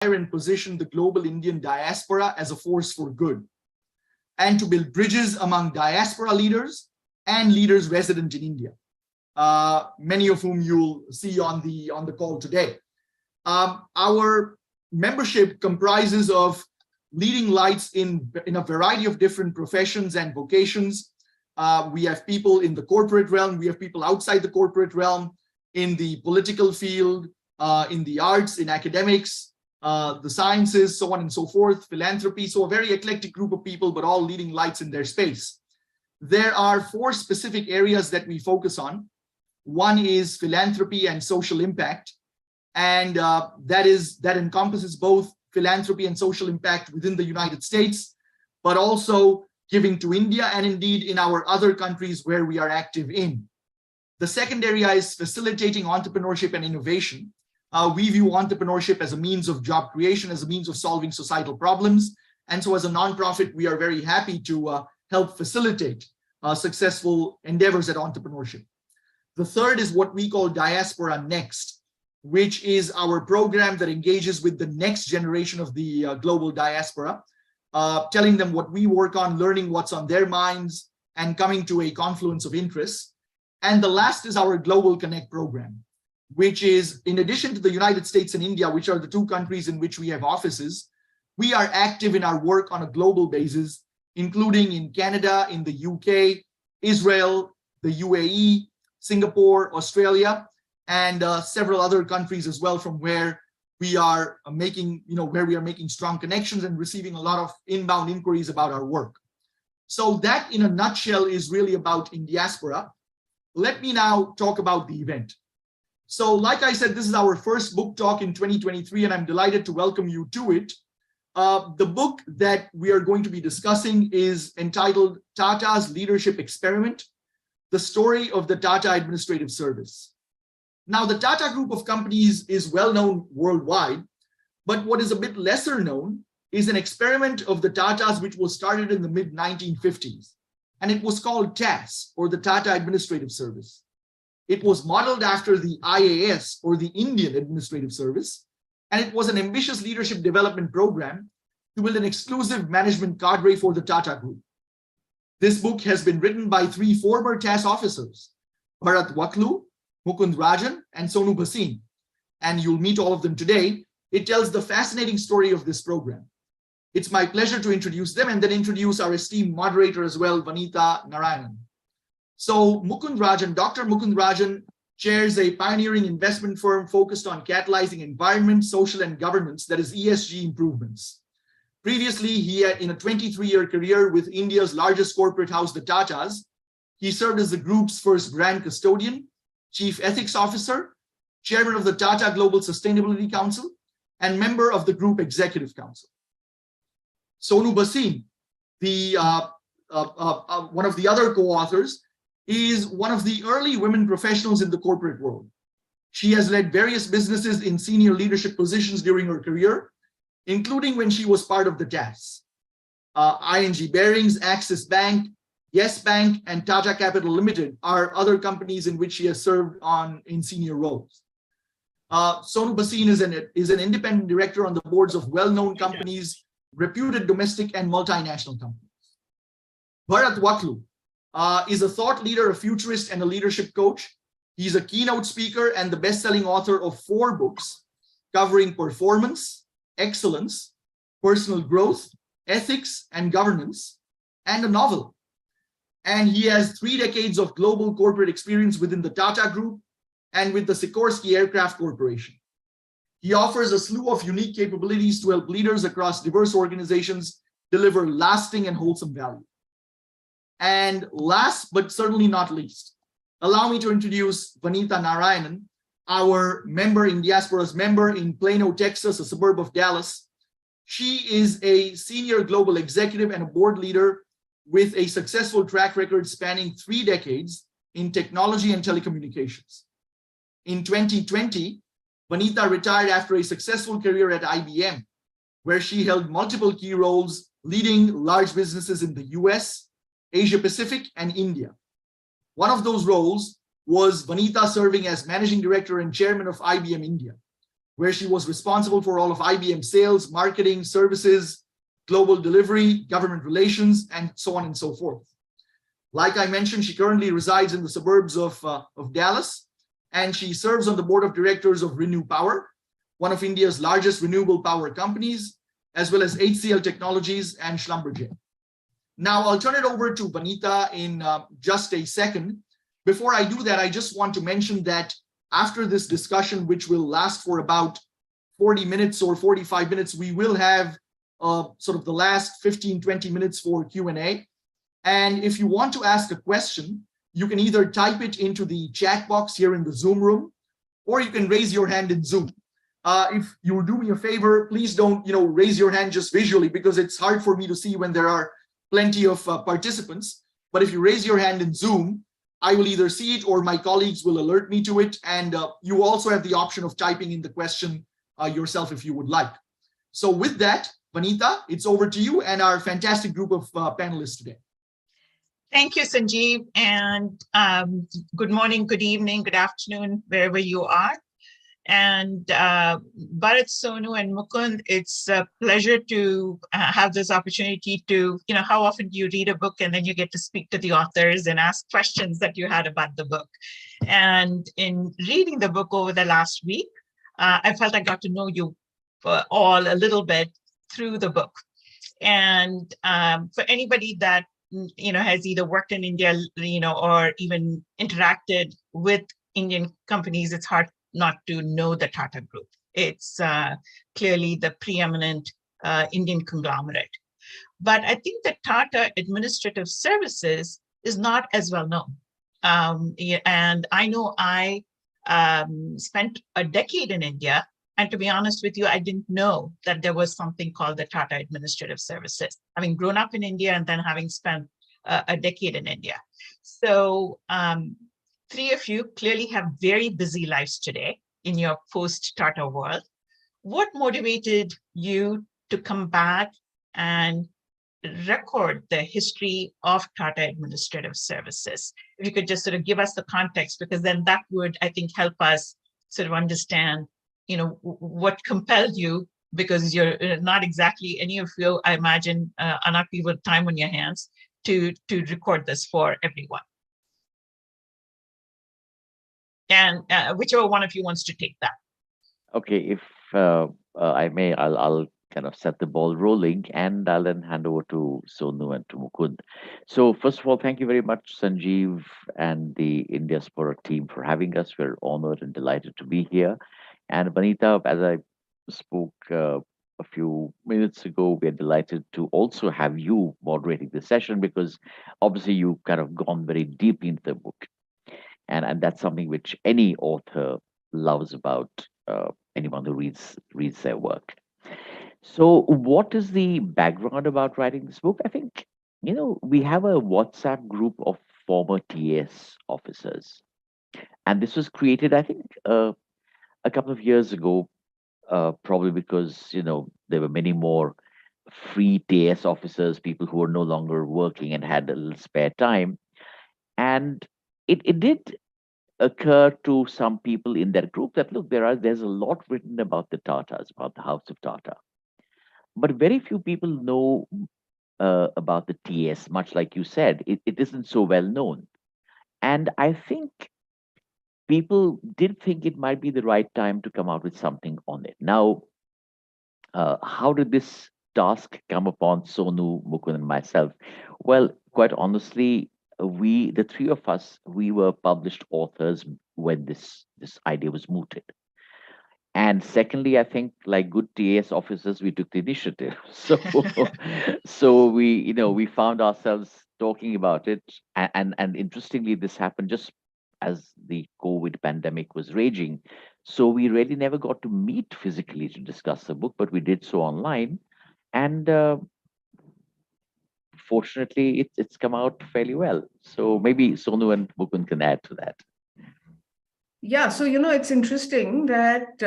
and position the global Indian diaspora as a force for good, and to build bridges among diaspora leaders and leaders resident in India, many of whom you'll see on the call today. Our membership comprises of leading lights in a variety of different professions and vocations. We have people in the corporate realm, we have people outside the corporate realm, in the political field, in the arts, in academics, the sciences, so on and so forth, philanthropy. So a very eclectic group of people, but all leading lights in their space. There are 4 specific areas that we focus on. One is philanthropy and social impact. And that encompasses both philanthropy and social impact within the United States, but also giving to India and indeed in our other countries where we are active in. The second area is facilitating entrepreneurship and innovation. We view entrepreneurship as a means of job creation, as a means of solving societal problems. And so as a nonprofit, we are very happy to help facilitate successful endeavors at entrepreneurship. The third is what we call Diaspora Next, which is our program that engages with the next generation of the global diaspora, telling them what we work on, learning what's on their minds, and coming to a confluence of interests. And the last is our Global Connect program, which is, in addition to the United States and India, which are the 2 countries in which we have offices, we are active in our work on a global basis, including in Canada, in the UK, Israel, the UAE, Singapore, Australia, and several other countries as well, from where we are making, strong connections and receiving a lot of inbound inquiries about our work. So that, in a nutshell, is really about Indiaspora. Let me now talk about the event. So, like I said, this is our first book talk in 2023, and I'm delighted to welcome you to it. The book that we are going to be discussing is entitled Tata's Leadership Experiment: The Story of the Tata Administrative Service. Now, the Tata Group of companies is well known worldwide, but what is a bit lesser known is an experiment of the Tatas which was started in the mid-1950s, and it was called TAS, or the Tata Administrative Service. It was modeled after the IAS, or the Indian Administrative Service, and it was an ambitious leadership development program to build an exclusive management cadre for the Tata Group. This book has been written by 3 former TAS officers, Bharat Wakhlu, Mukund, Rajan, and Sonu, Bhasin, and you'll meet all of them today. It tells the fascinating story of this program. It's my pleasure to introduce them and then introduce our esteemed moderator as well, Vanitha Narayanan. So Dr. Mukund Rajan chairs a pioneering investment firm focused on catalyzing environment, social, and governance, that is ESG improvements. Previously, he had, in a 23-year career with India's largest corporate house, the Tatas, he served as the group's first brand custodian, chief ethics officer, chairman of the Tata Global Sustainability Council, and member of the Group Executive Council. Sonu Bhasin, one of the other co-authors, is one of the early women professionals in the corporate world. She has led various businesses in senior leadership positions during her career, including when she was part of the TAS. ING Bearings, Axis Bank, Yes Bank, and Tata Capital Limited are other companies in which she has served in senior roles. Sonu Bhasin is an independent director on the boards of well-known companies, reputed domestic and multinational companies. Bharat Wakhlu is a thought leader, a futurist, and a leadership coach. He's a keynote speaker and the best-selling author of 4 books covering performance, excellence, personal growth, ethics, and governance, and a novel. And he has 3 decades of global corporate experience within the Tata Group and with the Sikorsky Aircraft Corporation. He offers a slew of unique capabilities to help leaders across diverse organizations deliver lasting and wholesome value. And last but certainly not least, allow me to introduce Vanitha Narayanan, our member, Indiaspora's member in Plano, Texas, a suburb of Dallas. She is a senior global executive and a board leader with a successful track record spanning 3 decades in technology and telecommunications. In 2020, Vanitha retired after a successful career at IBM, where she held multiple key roles leading large businesses in the US, Asia Pacific, and India. One of those roles was Vanitha serving as managing director and chairman of IBM India, where she was responsible for all of IBM sales, marketing, services, global delivery, government relations, and so on and so forth. Like I mentioned, she currently resides in the suburbs of Dallas, and she serves on the board of directors of Renew Power, one of India's largest renewable power companies, as well as HCL Technologies and Schlumberger. Now, I'll turn it over to Vanita in just a second. Before I do that, I just want to mention that after this discussion, which will last for about 40 minutes or 45 minutes, we will have sort of the last 15, 20 minutes for Q&A. And if you want to ask a question, you can either type it into the chat box here in the Zoom room, or you can raise your hand in Zoom. If you will do me a favor, please don't raise your hand just visually, because it's hard for me to see when there are plenty of participants. But if you raise your hand in Zoom, I will either see it or my colleagues will alert me to it. And you also have the option of typing in the question yourself if you would like. So with that, Vanita, it's over to you and our fantastic group of panelists today. Thank you, Sanjeev, and good morning, good evening, good afternoon, wherever you are. And Bharat, Sonu, and Mukund, it's a pleasure to have this opportunity to, how often do you read a book and then you get to speak to the authors and ask questions that you had about the book. And in reading the book over the last week, I felt I got to know you all a little bit through the book. And for anybody that has either worked in India, or even interacted with Indian companies, it's hard not to know the Tata Group. It's clearly the preeminent Indian conglomerate. But I think that Tata Administrative Services is not as well known. And I know I spent a decade in India, and to be honest with you, I didn't know that there was something called the Tata Administrative Services, having grown up in India and then having spent a decade in India. So three of you clearly have very busy lives today in your post-Tata world. What motivated you to come back and record the history of Tata Administrative Services? If you could just sort of give us the context, because then that would, I think, help us sort of understand what compelled you, because you're not exactly, any of you, I imagine, are not people with time on your hands to record this for everyone. And whichever one of you wants to take that. Okay, if I may, I'll kind of set the ball rolling, and I'll then hand over to Sonu and to Mukund. So first of all, thank you very much, Sanjeev and the Indiaspora team, for having us. We're honored and delighted to be here. And Vanita, as I spoke a few minutes ago, we're delighted to also have you moderating the session, because obviously you've kind of gone very deep into the book. And that's something which any author loves about anyone who reads their work. So what is the background about writing this book? I think, we have a WhatsApp group of former TS officers. And this was created, I think, a couple of years ago, probably because, there were many more free TS officers, people who were no longer working and had a little spare time. And it did occur to some people in that group that, look, there's a lot written about the Tatas, about the House of Tata. But very few people know about the TS, much like you said. It isn't so well known. And I think people did think it might be the right time to come out with something on it. Now, how did this task come upon Sonu, Mukund, and myself? Well, quite honestly, the three of us, we were published authors when this idea was mooted. And secondly, I think, like good TAS officers, we took the initiative. So we found ourselves talking about it, and interestingly, this happened just as the COVID pandemic was raging. So we really never got to meet physically to discuss the book, but we did so online, and fortunately, it's come out fairly well. So maybe Sonu and Mukund can add to that. Yeah, so it's interesting that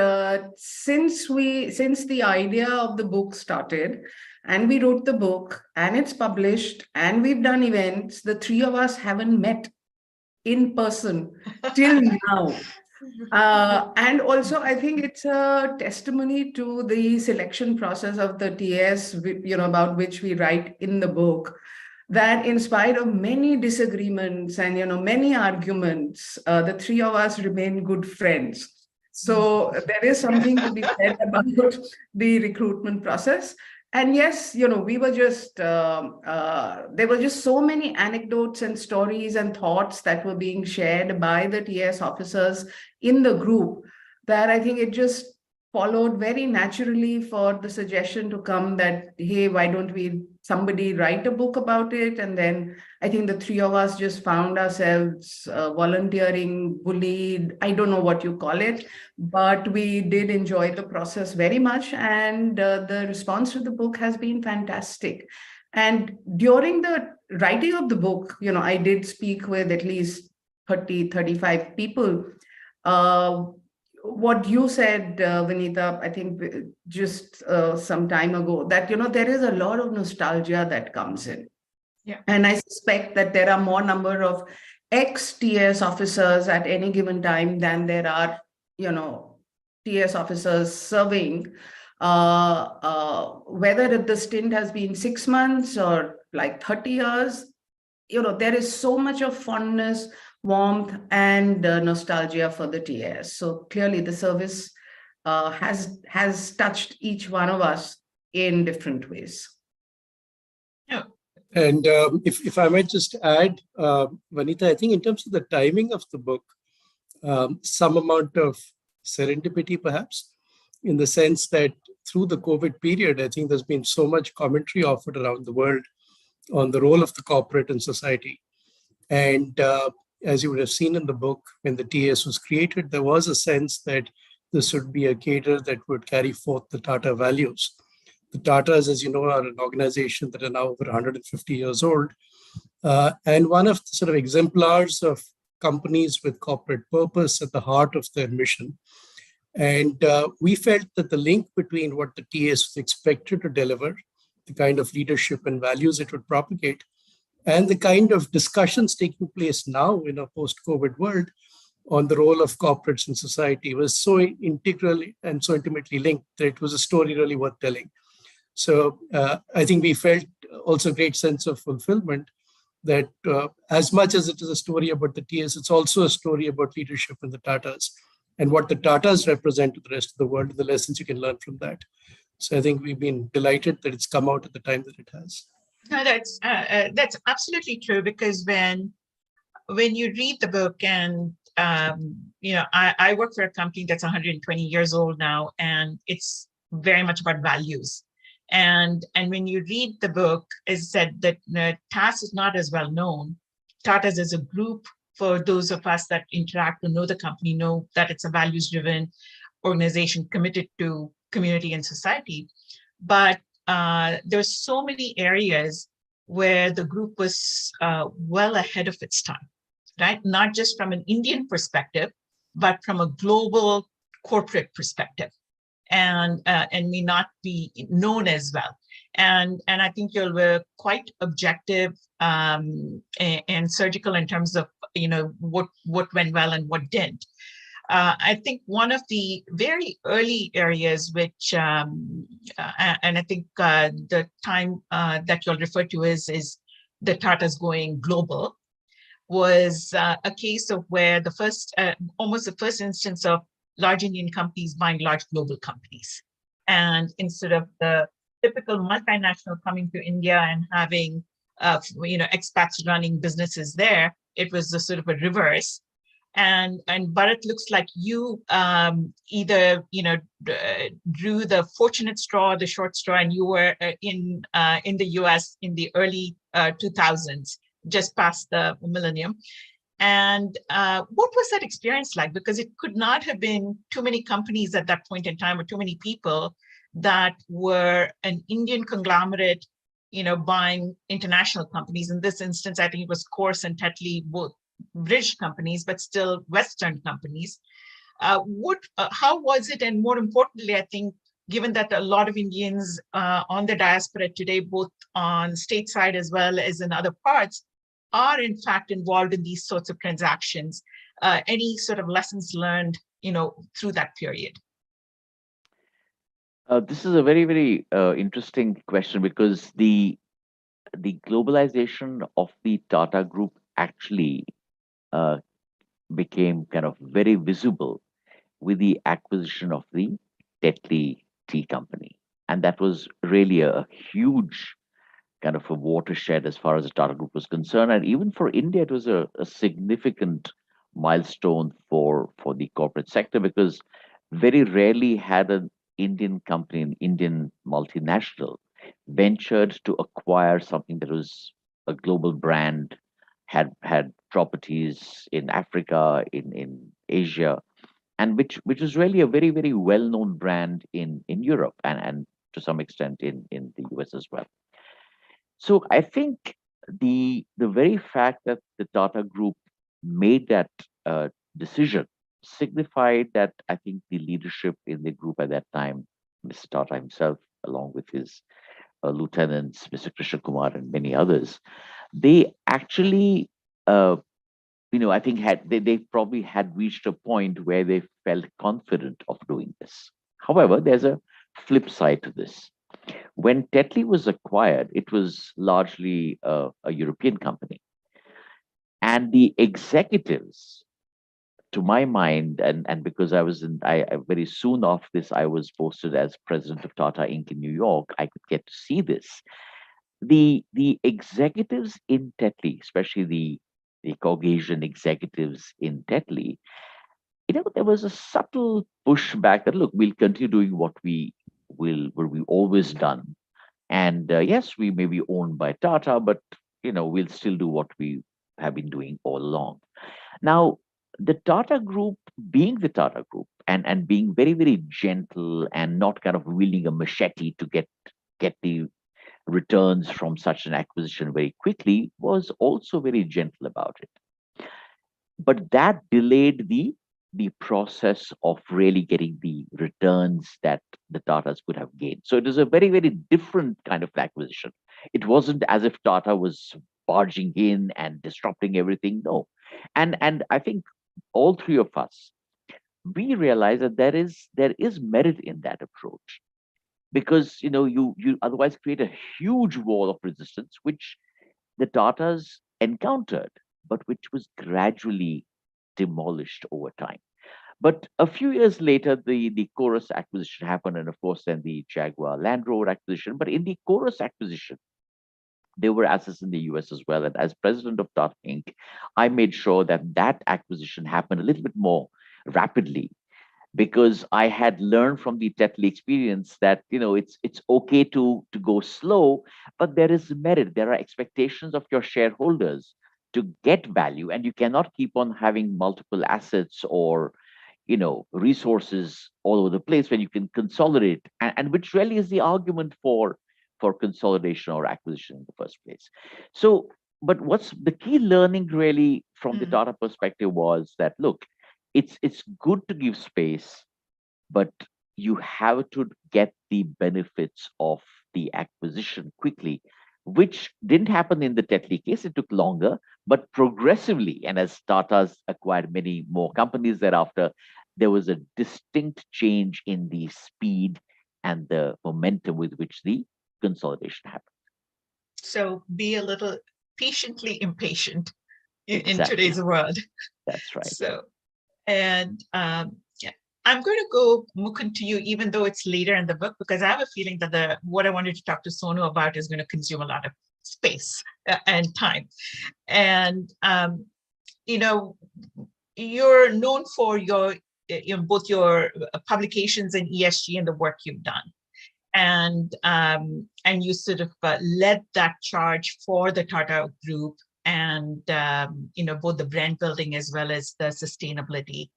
since the idea of the book started, and we wrote the book, and it's published, and we've done events, the three of us haven't met in person till now. And also, I think it's a testimony to the selection process of the TS, about which we write in the book, that in spite of many disagreements and, many arguments, the three of us remain good friends. So there is something to be said about the recruitment process. And yes, we were just, there were just so many anecdotes and stories and thoughts that were being shared by the TS officers in the group that I think it just followed very naturally for the suggestion to come that, hey, why don't somebody write a book about it? And then I think the three of us just found ourselves volunteering, bullied, I don't know what you call it, but we did enjoy the process very much. And the response to the book has been fantastic. And during the writing of the book, I did speak with at least 30, 35 people. What you said, Vinita, I think just some time ago, that, there is a lot of nostalgia that comes in. Yeah. And I suspect that there are more number of ex-TS officers at any given time than there are, TS officers serving, whether the stint has been 6 months or like 30 years, there is so much of fondness, warmth, and nostalgia for the TS. So clearly the service has touched each one of us in different ways. Yeah. And if I might just add, Vanita, I think in terms of the timing of the book, some amount of serendipity perhaps, in the sense that through the COVID period, I think there's been so much commentary offered around the world on the role of the corporate in society. And as you would have seen in the book, when the TS was created, there was a sense that this would be a cadre that would carry forth the Tata values. The Tatas, as you know, are an organization that are now over 150 years old. And one of the sort of exemplars of companies with corporate purpose at the heart of their mission. And we felt that the link between what the TS was expected to deliver, the kind of leadership and values it would propagate, and the kind of discussions taking place now in a post-COVID world on the role of corporates in society was so integral and so intimately linked that it was a story really worth telling. So I think we felt also a great sense of fulfillment that as much as it is a story about the TS, it's also a story about leadership in the Tatas and what the Tatas represent to the rest of the world, and the lessons you can learn from that. So I think we've been delighted that it's come out at the time that it has. No, that's absolutely true, because when you read the book, and I work for a company that's 120 years old now, and it's very much about values. And when you read the book, it's said that TAS is not as well known. Tatas as a group, for those of us that interact and know the company, know that it's a values-driven organization committed to community and society. But there's so many areas where the group was well ahead of its time, right? Not just from an Indian perspective, but from a global corporate perspective, and may not be known as well. And I think you were quite objective and surgical in terms of what went well and what didn't. I think one of the very early areas which, and I think the time that you'll refer to is the Tatas going global, was a case of where the first, almost the first instance of large Indian companies buying large global companies. And instead of the typical multinational coming to India and having, expats running businesses there, it was a sort of a reverse. And Bharat, looks like you either drew the fortunate straw, the short straw, and you were in the US in the early 2000s, just past the millennium. And what was that experience like? Because it could not have been too many companies at that point in time, or too many people that were an Indian conglomerate, buying international companies. In this instance, I think it was Course and Tetley, both British companies, but still Western companies. How was it? And more importantly, I think, given that a lot of Indians on the diaspora today, both on stateside as well as in other parts, are in fact involved in these sorts of transactions. any sort of lessons learned, through that period? This is a very, very interesting question, because the globalization of the Tata Group actually uh, became kind of very visible with the acquisition of the Tetley Tea Company. And that was really a huge kind of a watershed as far as the Tata Group was concerned. And even for India, it was a significant milestone for the corporate sector, because very rarely had an Indian company, an Indian multinational, ventured to acquire something that was a global brand, had properties in Africa, in Asia, and which was really a very, very well-known brand in Europe, and to some extent in the US as well. So I think the very fact that the Tata Group made that decision signified that, I think, the leadership in the group at that time, Mr. Tata himself, along with his lieutenants, Mr. Krishna Kumar and many others, they actually, I think they probably had reached a point where they felt confident of doing this. However, there's a flip side to this. When Tetley was acquired, it was largely a European company. And the executives, to my mind, and because I very soon after this, I was posted as president of Tata Inc. in New York, I could get to see this. The executives in Tetley, especially the Caucasian executives in Tetley, there was a subtle pushback that, look, we'll continue doing what we've always done. And yes, we may be owned by Tata, but we'll still do what we have been doing all along. Now, the Tata Group, being the Tata Group, and being very, very gentle and not kind of wielding a machete to get the returns from such an acquisition very quickly, was also very gentle about it. But that delayed the process of really getting the returns that the Tatas could have gained. So it is a very, very different kind of acquisition. It wasn't as if Tata was barging in and disrupting everything. No. And I think all three of us, we realize that there is merit in that approach, because you otherwise create a huge wall of resistance, which the Tatas encountered, but which was gradually demolished over time. But a few years later, the Chorus acquisition happened, and of course then the Jaguar Land Rover acquisition. But in the Chorus acquisition, there were assets in the US as well. And as president of Tata Inc., I made sure that acquisition happened a little bit more rapidly, because I had learned from the Tetley experience that it's okay to go slow, but there is merit. There are expectations of your shareholders to get value, and you cannot keep on having multiple assets or resources all over the place when you can consolidate, and which really is the argument for consolidation or acquisition in the first place. So, but what's the key learning really from the Tata perspective was that, look, it's good to give space, but you have to get the benefits of the acquisition quickly, which didn't happen in the Tetley case. It took longer, but progressively, and as Tata's acquired many more companies thereafter, there was a distinct change in the speed and the momentum with which the consolidation happened. So be a little patiently impatient in Exactly. today's world. That's right. So, and yeah, I'm going to go, Mukund, to you, even though it's later in the book, because I have a feeling that what I wanted to talk to Sonu about is going to consume a lot of space and time. And, you're known for both your publications in ESG and the work you've done. And you sort of led that charge for the Tata Group, and both the brand building as well as the sustainability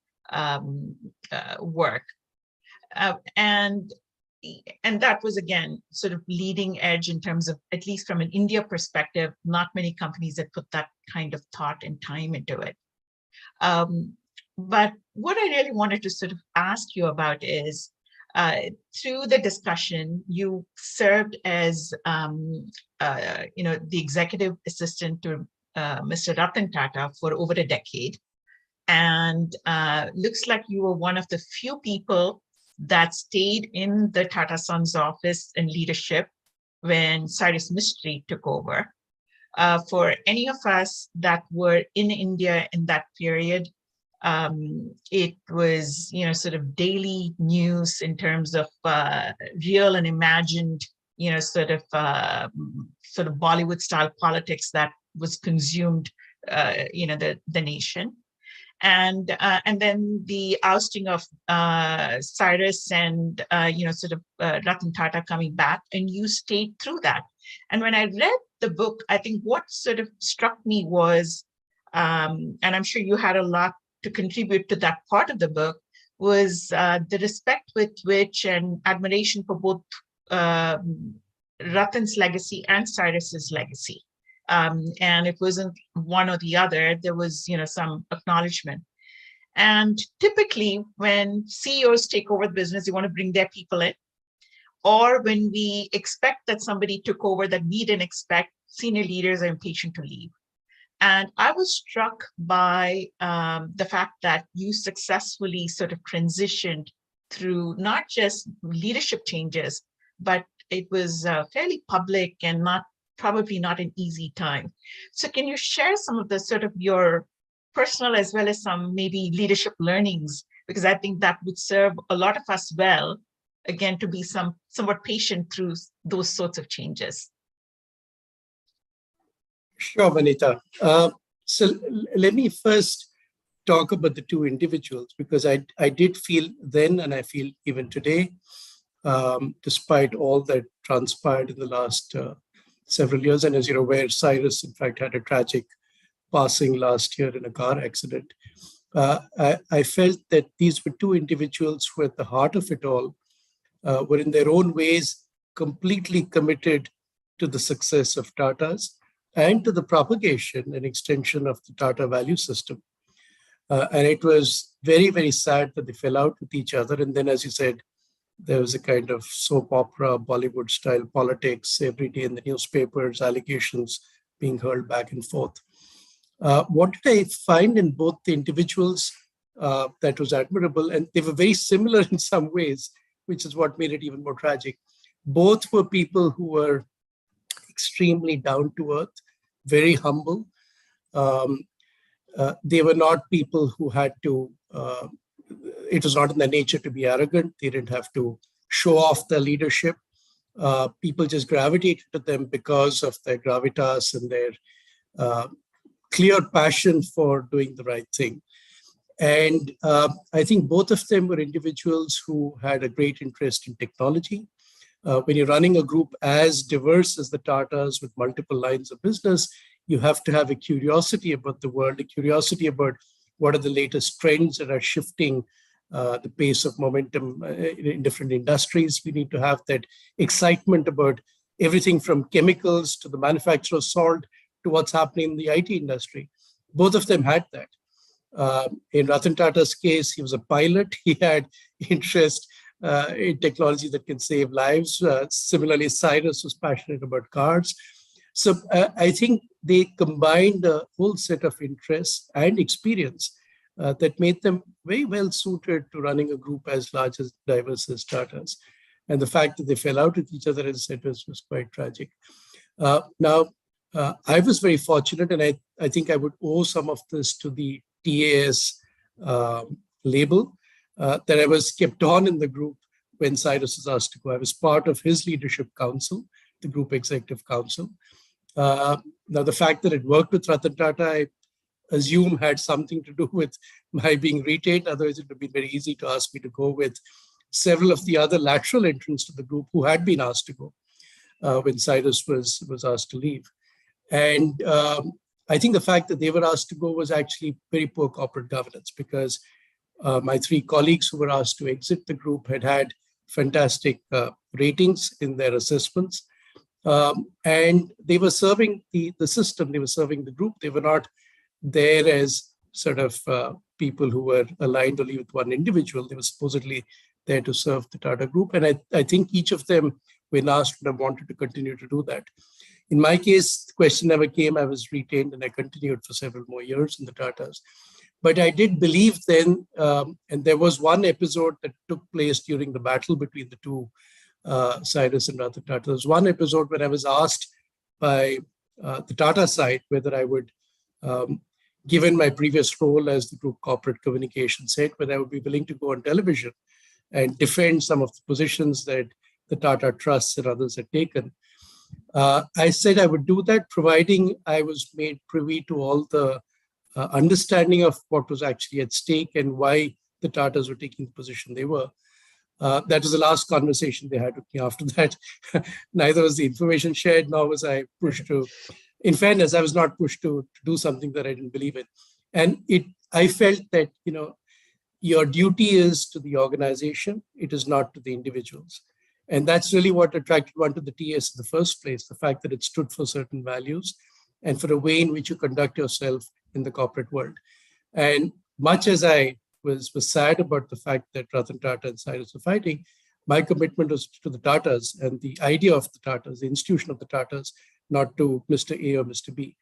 work, and that was, again, sort of leading edge in terms of, at least from an India perspective, not many companies that put that kind of thought and time into it. But what I really wanted to sort of ask you about is, through the discussion, you served as, the executive assistant to Mr. Ratan Tata for over a decade. And looks like you were one of the few people that stayed in the Tata Sons office in leadership when Cyrus Mistry took over. For any of us that were in India in that period, it was, sort of daily news in terms of real and imagined, sort of Bollywood style politics that was consumed, the nation. And then the ousting of Cyrus and Ratan Tata coming back, and you stayed through that. And when I read the book, I think what sort of struck me was, and I'm sure you had a lot to contribute to that part of the book, was the respect with which and admiration for both Ratan's legacy and Cyrus's legacy. And it wasn't one or the other. There was, some acknowledgement. And typically, when CEOs take over the business, they want to bring their people in. Or when we expect that somebody took over that we didn't expect, senior leaders are impatient to leave. And I was struck by the fact that you successfully sort of transitioned through not just leadership changes, but it was fairly public and probably not an easy time. So can you share some of the sort of your personal as well as some maybe leadership learnings? Because I think that would serve a lot of us well, again, to be somewhat patient through those sorts of changes. Sure, Vanita. So let me first talk about the two individuals, because I did feel then, and I feel even today, despite all that transpired in the last several years, and as you're aware, Cyrus, in fact, had a tragic passing last year in a car accident. I felt that these were two individuals who, at the heart of it all, were in their own ways completely committed to the success of Tata's and to the propagation and extension of the Tata value system. And it was very, very sad that they fell out with each other. And then, as you said, there was a kind of soap opera, Bollywood style politics every day in the newspapers, allegations being hurled back and forth. What did I find in both the individuals that was admirable? And they were very similar in some ways, which is what made it even more tragic. Both were people who were extremely down to earth, very humble. They were not people who had to, it was not in their nature to be arrogant. They didn't have to show off their leadership. People just gravitated to them because of their gravitas and their clear passion for doing the right thing. And I think both of them were individuals who had a great interest in technology. When you're running a group as diverse as the Tatas with multiple lines of business, you have to have a curiosity about the world, a curiosity about what are the latest trends that are shifting the pace of momentum in different industries. We need to have that excitement about everything from chemicals to the manufacture of salt to what's happening in the IT industry. Both of them had that. In Ratan Tata's case, he was a pilot. He had interest in technology that can save lives. Similarly, Cyrus was passionate about cars. So I think they combined a whole set of interests and experience that made them very well suited to running a group as large as diverse as Tata's. And the fact that they fell out with each other, as I said, was quite tragic. Now, I was very fortunate, and I think I would owe some of this to the TAS label, that I was kept on in the group when Cyrus was asked to go. I was part of his leadership council, the group executive council. Now, the fact that it worked with Ratan Tata, I assume had something to do with my being retained. Otherwise, it would have been very easy to ask me to go with several of the other lateral entrants to the group who had been asked to go when Cyrus was asked to leave. And I think the fact that they were asked to go was actually very poor corporate governance, because my three colleagues who were asked to exit the group had fantastic ratings in their assessments. And they were serving the system, they were serving the group. They were not there as sort of people who were aligned only with one individual. They were supposedly there to serve the Tata Group. And I think each of them, when asked, would have wanted to continue to do that. In my case, the question never came. I was retained and I continued for several more years in the Tatas. But I did believe then, and there was one episode that took place during the battle between the two, Cyrus and Ratan Tata. There was one episode where I was asked by the Tata side whether I would, given my previous role as the group corporate communications head, whether I would be willing to go on television and defend some of the positions that the Tata trusts and others had taken. I said I would do that, providing I was made privy to all the understanding of what was actually at stake and why the Tatas were taking the position they were. That was the last conversation they had with me. After that, neither was the information shared, nor was I pushed to. In fairness, I was not pushed to do something that I didn't believe in. And I felt that, your duty is to the organization, it is not to the individuals. And that's really what attracted one to the TS in the first place, the fact that it stood for certain values and for a way in which you conduct yourself in the corporate world. And much as I was sad about the fact that Ratan Tata and Cyrus were fighting, my commitment was to the Tatas and the idea of the Tatas, the institution of the Tatas, not to Mr. A or Mr. B.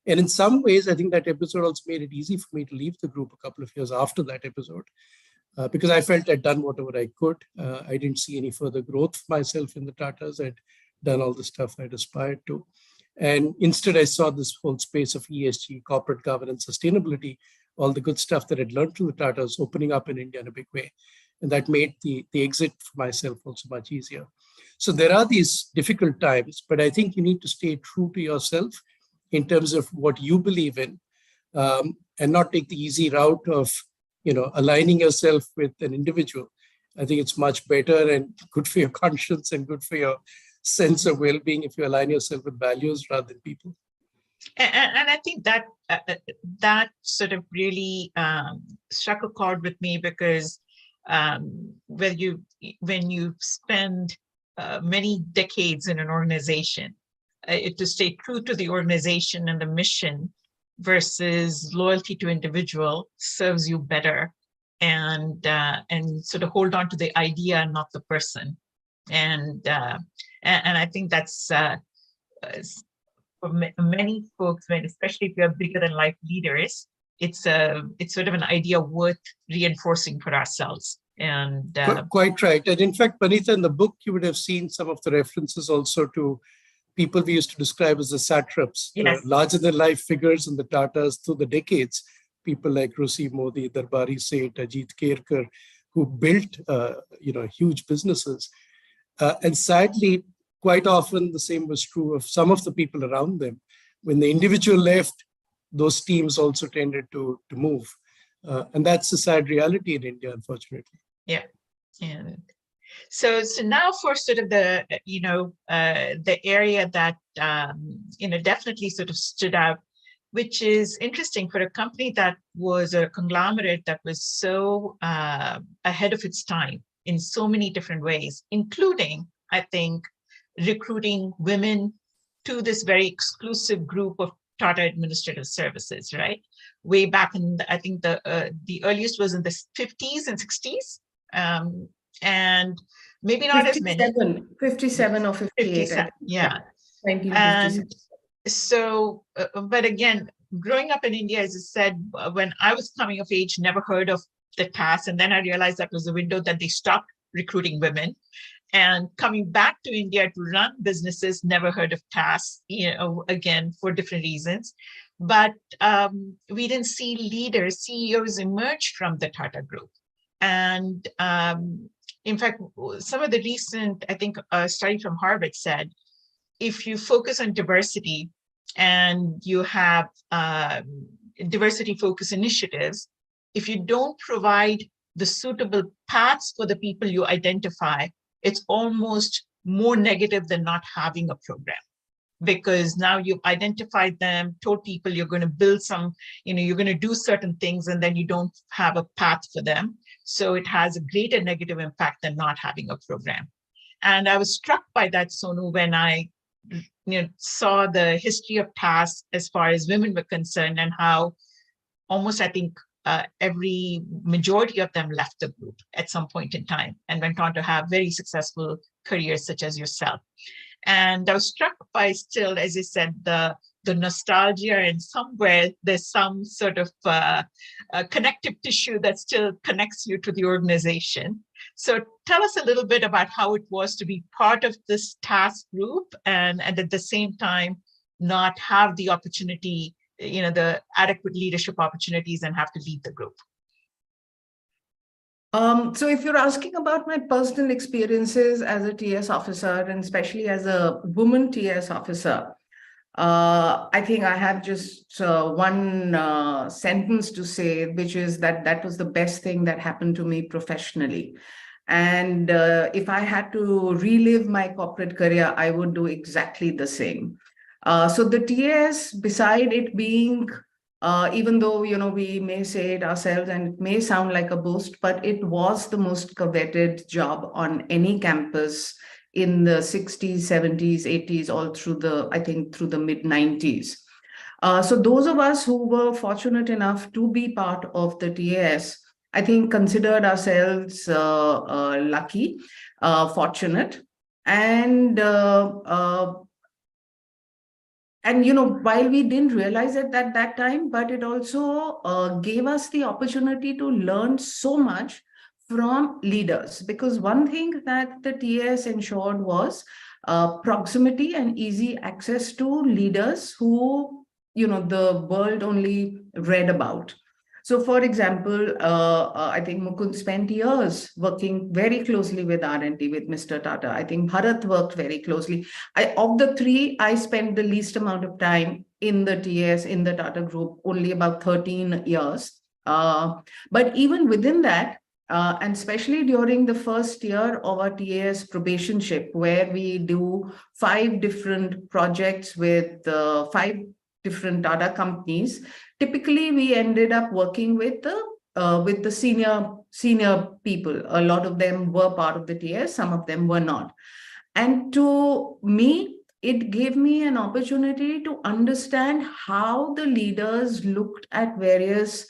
And in some ways, I think that episode also made it easy for me to leave the group a couple of years after that episode, because I felt I'd done whatever I could. I didn't see any further growth for myself in the Tatas. I'd done all the stuff I'd aspired to. And instead, I saw this whole space of ESG, corporate governance, sustainability, all the good stuff that I'd learned from the Tatas opening up in India in a big way. And that made the exit for myself also much easier. So there are these difficult times, but I think you need to stay true to yourself in terms of what you believe in, and not take the easy route of, aligning yourself with an individual. I think it's much better and good for your conscience and good for your sense of well-being if you align yourself with values rather than people. And I think that that sort of really struck a chord with me, because when you spend many decades in an organization, to stay true to the organization and the mission versus loyalty to individual serves you better, and sort of hold on to the idea and not the person. And I think that's for many folks, especially if you're bigger than life leaders, it's sort of an idea worth reinforcing for ourselves. And quite right. And in fact, Vanitha, in the book, you would have seen some of the references also to people we used to describe as the satraps, yes, larger than life figures in the Tatas through the decades. People like Rusi Modi, Darbari Seth, Ajit Kerkar, who built huge businesses. And sadly, quite often the same was true of some of the people around them. When the individual left, those teams also tended to move. And that's a sad reality in India, unfortunately. Yeah. So now for sort of the area that definitely sort of stood out, which is interesting for a company that was a conglomerate that was so ahead of its time in so many different ways, including, I think, recruiting women to this very exclusive group of Tata Administrative Services, right? Way back in, I think the earliest was in the 50s and 60s. And maybe not as many. 57 or 58. 57, yeah. 1957. And so, but again, growing up in India, as I said, when I was coming of age, never heard of the task. And then I realized that was the window that they stopped recruiting women. And coming back to India to run businesses, never heard of tasks, again, for different reasons. But we didn't see leaders, CEOs emerge from the Tata Group. And in fact, some of the recent, I think, a study from Harvard said, if you focus on diversity and you have diversity-focused initiatives, if you don't provide the suitable paths for the people you identify, it's almost more negative than not having a program. Because now you've identified them, told people you're going to build some, you're going to do certain things, and then you don't have a path for them. So it has a greater negative impact than not having a program. And I was struck by that, Sonu, when I saw the history of tasks as far as women were concerned, and how almost, I think, every majority of them left the group at some point in time and went on to have very successful careers such as yourself. And I was struck by still, as I said, the the nostalgia, and somewhere there's some sort of connective tissue that still connects you to the organization. So tell us a little bit about how it was to be part of this task group and at the same time not have the opportunity, the adequate leadership opportunities and have to lead the group. So if you're asking about my personal experiences as a TS officer, and especially as a woman TS officer, I think I have just one sentence to say, which is that was the best thing that happened to me professionally. And if I had to relive my corporate career, I would do exactly the same. So the TS, beside it being, even though, we may say it ourselves and it may sound like a boast, but it was the most coveted job on any campus in the 60s, 70s, 80s, all through through the mid 90s. So those of us who were fortunate enough to be part of the TAS, I think considered ourselves lucky, fortunate. And while we didn't realize it at that time, but it also gave us the opportunity to learn so much from leaders, because one thing that the TAS ensured was proximity and easy access to leaders who, the world only read about. So, for example, I think Mukund spent years working very closely with R&D, with Mr. Tata. I think Bharat worked very closely. Of the three, I spent the least amount of time in the TAS, in the Tata Group, only about 13 years. But even within that, and especially during the first year of our TAS probationship, where we do 5 different projects with 5 different Tata companies, typically we ended up working with the senior people. A lot of them were part of the TAS, some of them were not. And to me, it gave me an opportunity to understand how the leaders looked at various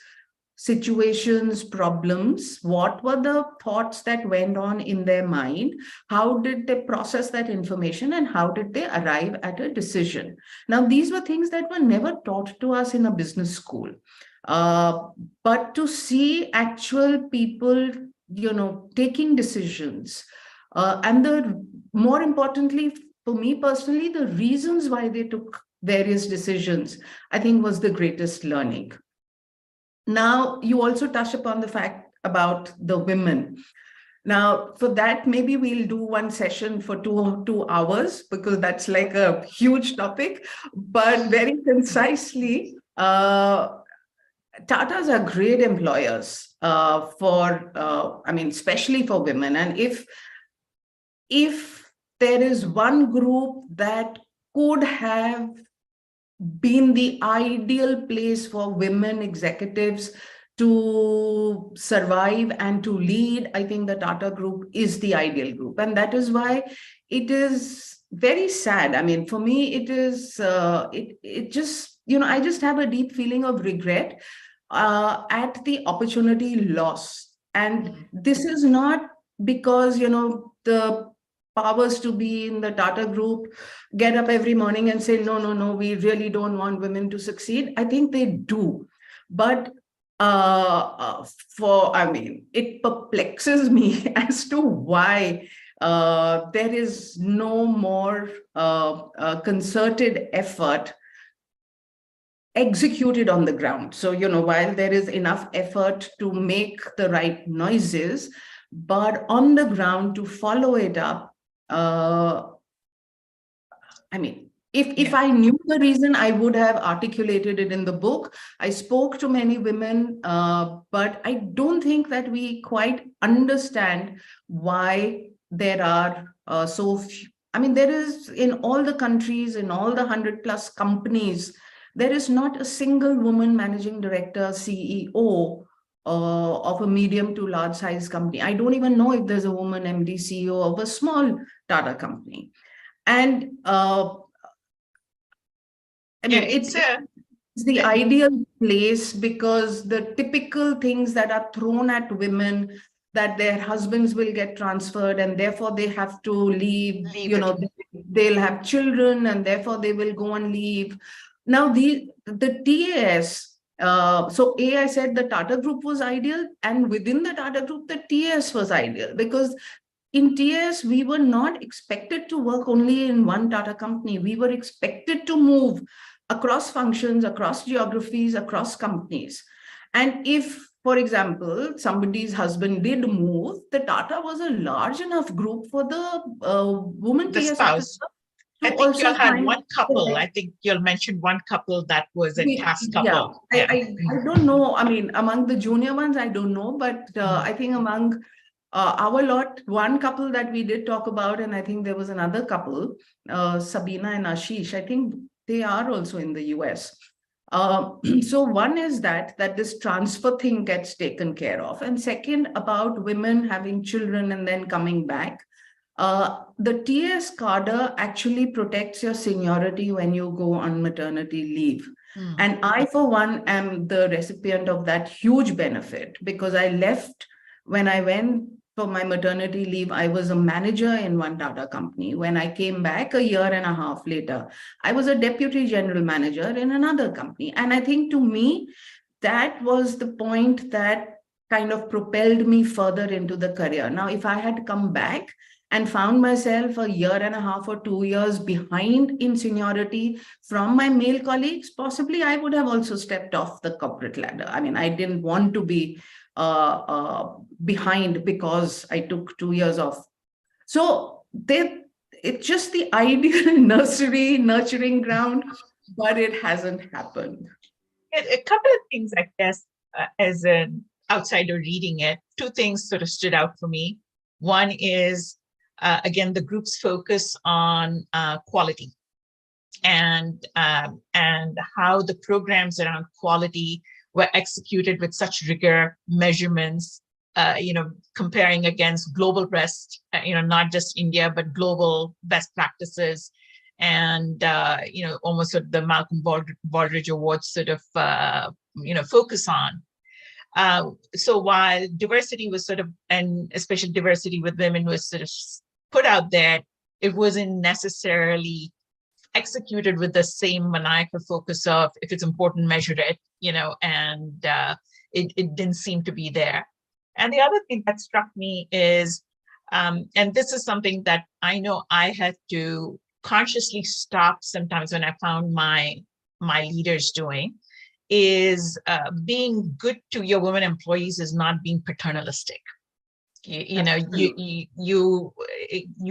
situations, problems, what were the thoughts that went on in their mind, how did they process that information, and how did they arrive at a decision. Now, these were things that were never taught to us in a business school. But to see actual people, taking decisions, and more importantly, for me personally, the reasons why they took various decisions, I think was the greatest learning. Now, you also touch upon the fact about the women. Now, for that, maybe we'll do one session for two hours, because that's like a huge topic. But very concisely, Tatas are great employers especially for women. And if there is one group that could have been the ideal place for women executives to survive and to lead, I think the Tata Group is the ideal group. And that is why it is very sad. I mean, for me, it is, it just, I just have a deep feeling of regret at the opportunity lost. And this is not because, the powers to be in the Tata Group get up every morning and say, no, we really don't want women to succeed. I think they do. But it perplexes me as to why there is no more concerted effort executed on the ground. So, while there is enough effort to make the right noises, but on the ground to follow it up, if I knew the reason, I would have articulated it in the book. I spoke to many women, but I don't think that we quite understand why there are so few. There is, in all the countries, in all the 100+ companies, there is not a single woman managing director, CEO, of a medium to large size company. I don't even know if there's a woman MD, CEO of a small Tata company. And it's the ideal place, because the typical things that are thrown at women, that their husbands will get transferred and therefore they have to leave, they'll have children and therefore they will go and leave. Now the TAS, so I said the Tata Group was ideal, and within the Tata Group, the TAS was ideal, because in TAS, we were not expected to work only in one Tata company. We were expected to move across functions, across geographies, across companies. And if, for example, somebody's husband did move, the Tata was a large enough group for the woman The TS spouse. officer I to think you also all had find. one couple. I think you'll mention one couple that was a task Yeah, couple. Yeah. I don't know. I mean, among the junior ones, I don't know, but I think among our lot, one couple that we did talk about, and I think there was another couple, Sabina and Ashish. I think they are also in the US. So one is that this transfer thing gets taken care of, and second, about women having children and then coming back. The TS cadre actually protects your seniority when you go on maternity leave. And I, for one, am the recipient of that huge benefit, because I left when I went for my maternity leave. I was a manager in one Tata company. When I came back a year and a half later, I was a deputy general manager in another company. And I think, to me, that was the point that kind of propelled me further into the career. Now, if I had come back and found myself a year and a half or 2 years behind in seniority from my male colleagues, possibly I would have also stepped off the corporate ladder. I mean, I didn't want to be behind because I took 2 years off. So it's just the ideal nurturing ground, but it hasn't happened. A couple of things, I guess, as an outsider reading it, two things sort of stood out for me. One is, again, the group's focus on quality and how the programs around quality were executed with such rigor, measurements, comparing against global best, not just India, but global best practices. And, almost sort of the Malcolm Baldrige Awards sort of, focus on. So while diversity was sort of, and especially diversity with women, was sort of put out there, it wasn't necessarily executed with the same maniacal focus of, if it's important, measure it, and it didn't seem to be there. And the other thing that struck me is, and this is something that I know I had to consciously stop sometimes when I found my leaders doing, is being good to your women employees is not being paternalistic. You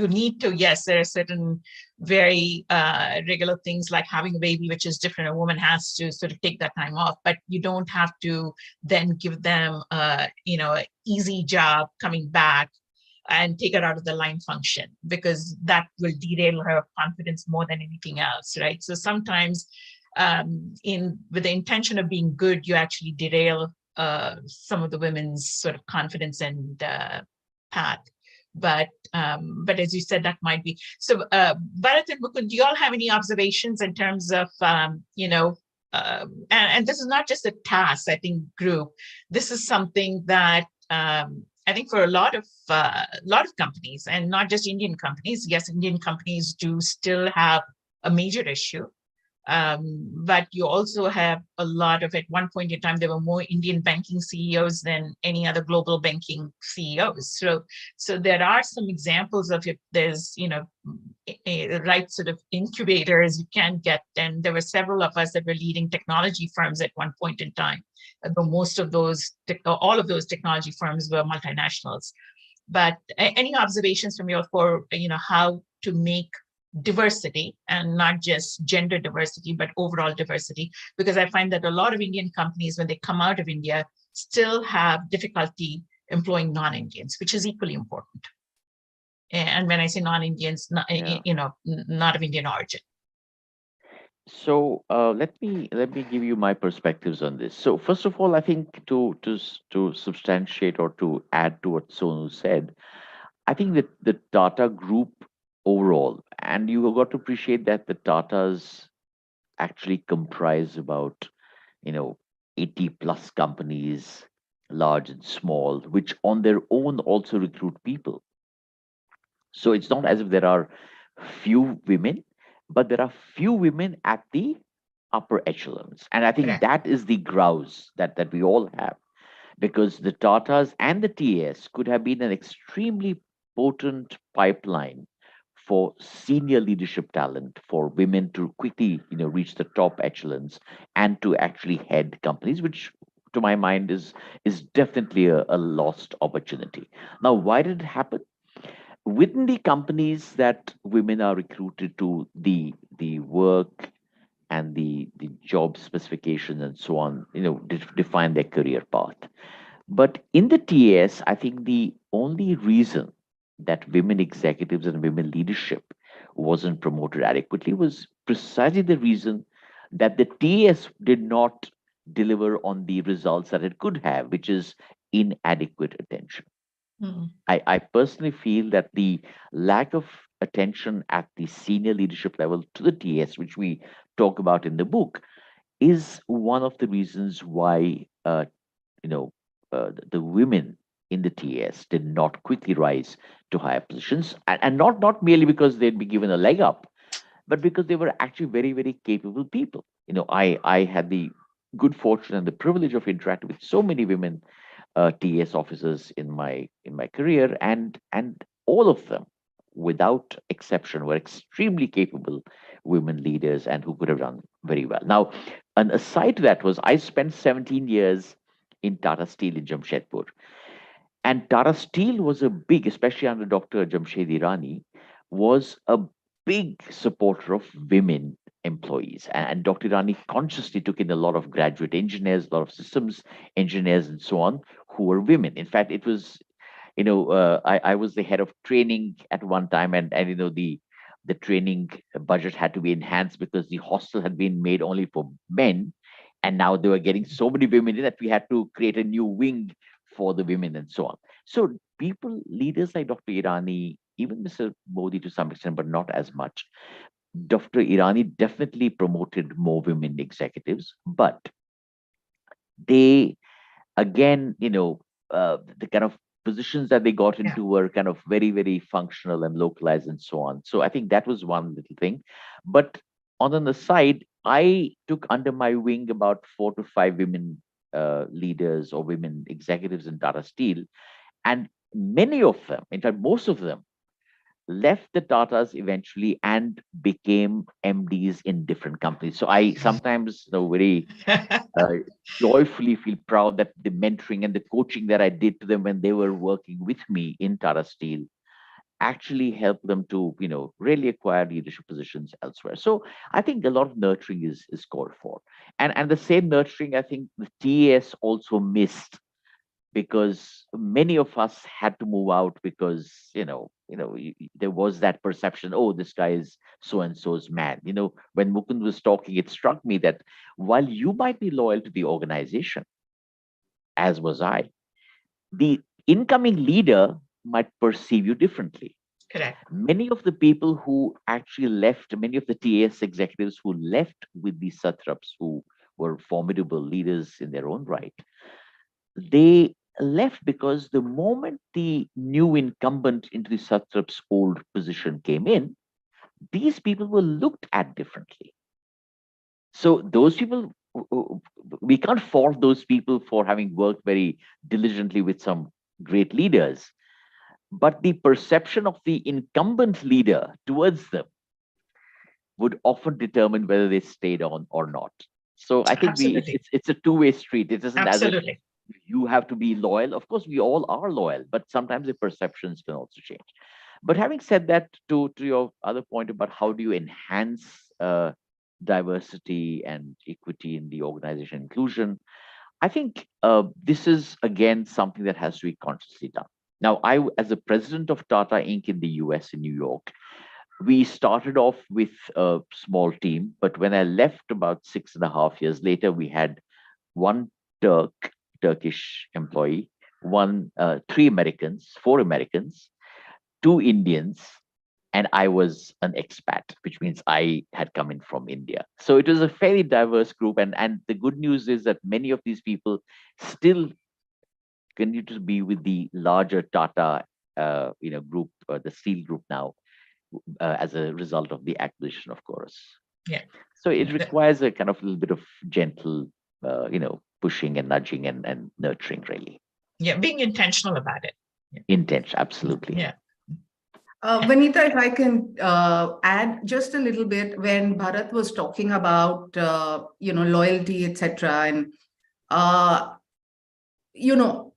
need to, yes, there are certain very regular things like having a baby, which is different. A woman has to sort of take that time off, but you don't have to then give them an easy job coming back and take her out of the line function, because that will derail her confidence more than anything else, right? So sometimes with the intention of being good, you actually derail some of the women's sort of confidence and path. But as you said, that might be. So Bharat and Mukund, do you all have any observations in terms of, and this is not just a task, I think, group. This is something that I think for a lot of companies, and not just Indian companies. Yes, Indian companies do still have a major issue. But you also have a lot of, at one point in time, there were more Indian banking CEOs than any other global banking CEOs. So there are some examples of, if there's, a right sort of incubators you can get. And there were several of us that were leading technology firms at one point in time. But most of those, all of those technology firms were multinationals. But any observations from you for, how to make diversity, and not just gender diversity, but overall diversity? Because I find that a lot of Indian companies, when they come out of India, still have difficulty employing non-Indians, which is equally important. And when I say non-Indians, not of Indian origin. So let me give you my perspectives on this. So first of all, I think to substantiate or to add to what Sonu said, I think that the Tata Group overall, and you have got to appreciate that the Tatas actually comprise about 80 plus companies, large and small, which on their own also recruit people. So it's not as if there are few women, but there are few women at the upper echelons. And I think Correct. that is the grouse that we all have, because the Tatas and the TAS could have been an extremely potent pipeline for senior leadership talent, for women to quickly, reach the top echelons and to actually head companies, which to my mind is definitely a lost opportunity. Now, why did it happen? Within the companies that women are recruited to, the work and the job specifications and so on, define their career path. But in the TAS, I think the only reason that women executives and women leadership wasn't promoted adequately was precisely the reason that the TAS did not deliver on the results that it could have, which is inadequate attention. Mhm. I personally feel that the lack of attention at the senior leadership level to the TS, which we talk about in the book, is one of the reasons why you know the women in the TS did not quickly rise to higher positions, and not merely because they'd be given a leg up, but because they were actually very, very capable people. I had the good fortune and the privilege of interacting with so many women TS officers in my career, and all of them, without exception, were extremely capable women leaders and who could have done very well. Now, an aside to that was I spent 17 years in Tata Steel in Jamshedpur, and Tata Steel was a big, especially under Dr. Jamshed Irani, was a big supporter of women employees. And Dr. Irani consciously took in a lot of graduate engineers, a lot of systems engineers, and so on, who were women. In fact, it was, I was the head of training at one time, and the training budget had to be enhanced because the hostel had been made only for men, and now they were getting so many women in that we had to create a new wing for the women and so on. So people, leaders like Dr. Irani, even Mr. Modi to some extent, but not as much. Dr. Irani definitely promoted more women executives, but they, again, the kind of positions that they got Yeah. into were kind of very, very functional and localized and so on. So I think that was one little thing. But on the side, I took under my wing about 4 to 5 women leaders or women executives in Tata Steel. And many of them, in fact, most of them, left the Tatas eventually and became MDs in different companies. So I sometimes, very uh, joyfully feel proud that the mentoring and the coaching that I did to them when they were working with me in Tata Steel actually helped them to, really acquire leadership positions elsewhere. So I think a lot of nurturing is called for, and the same nurturing I think the TAS also missed, because many of us had to move out because there was that perception, oh, this guy is so and so's man. When Mukund was talking, it struck me that while you might be loyal to the organization, as was I, the incoming leader might perceive you differently. Correct. Many of the people who actually left, many of the TAS executives who left with the satraps, who were formidable leaders in their own right, they left because the moment the new incumbent into the satrap's old position came in, these people were looked at differently. So those people, we can't fault those people for having worked very diligently with some great leaders, but the perception of the incumbent leader towards them would often determine whether they stayed on or not. So I think Absolutely. it's a two-way street. It isn't as if Absolutely. you have to be loyal. Of course, we all are loyal, but sometimes the perceptions can also change. But having said that, to your other point about how do you enhance diversity and equity in the organization inclusion, I think this is again something that has to be consciously done. Now, as the president of Tata Inc. in the US in New York, we started off with a small team, but when I left about 6.5 years later, we had one Turkish employee, three Americans, 4 Americans, 2 Indians, and I was an expat, which means I had come in from India. So it was a fairly diverse group, and the good news is that many of these people still continue to be with the larger Tata, group, the Steel Group now, as a result of the acquisition, of course. Yeah. So it requires a kind of little bit of gentle, pushing and nudging and nurturing, really. Yeah, being intentional about it. Intention, absolutely. Yeah. Vanita, if I can add just a little bit, when Bharat was talking about loyalty, etc., and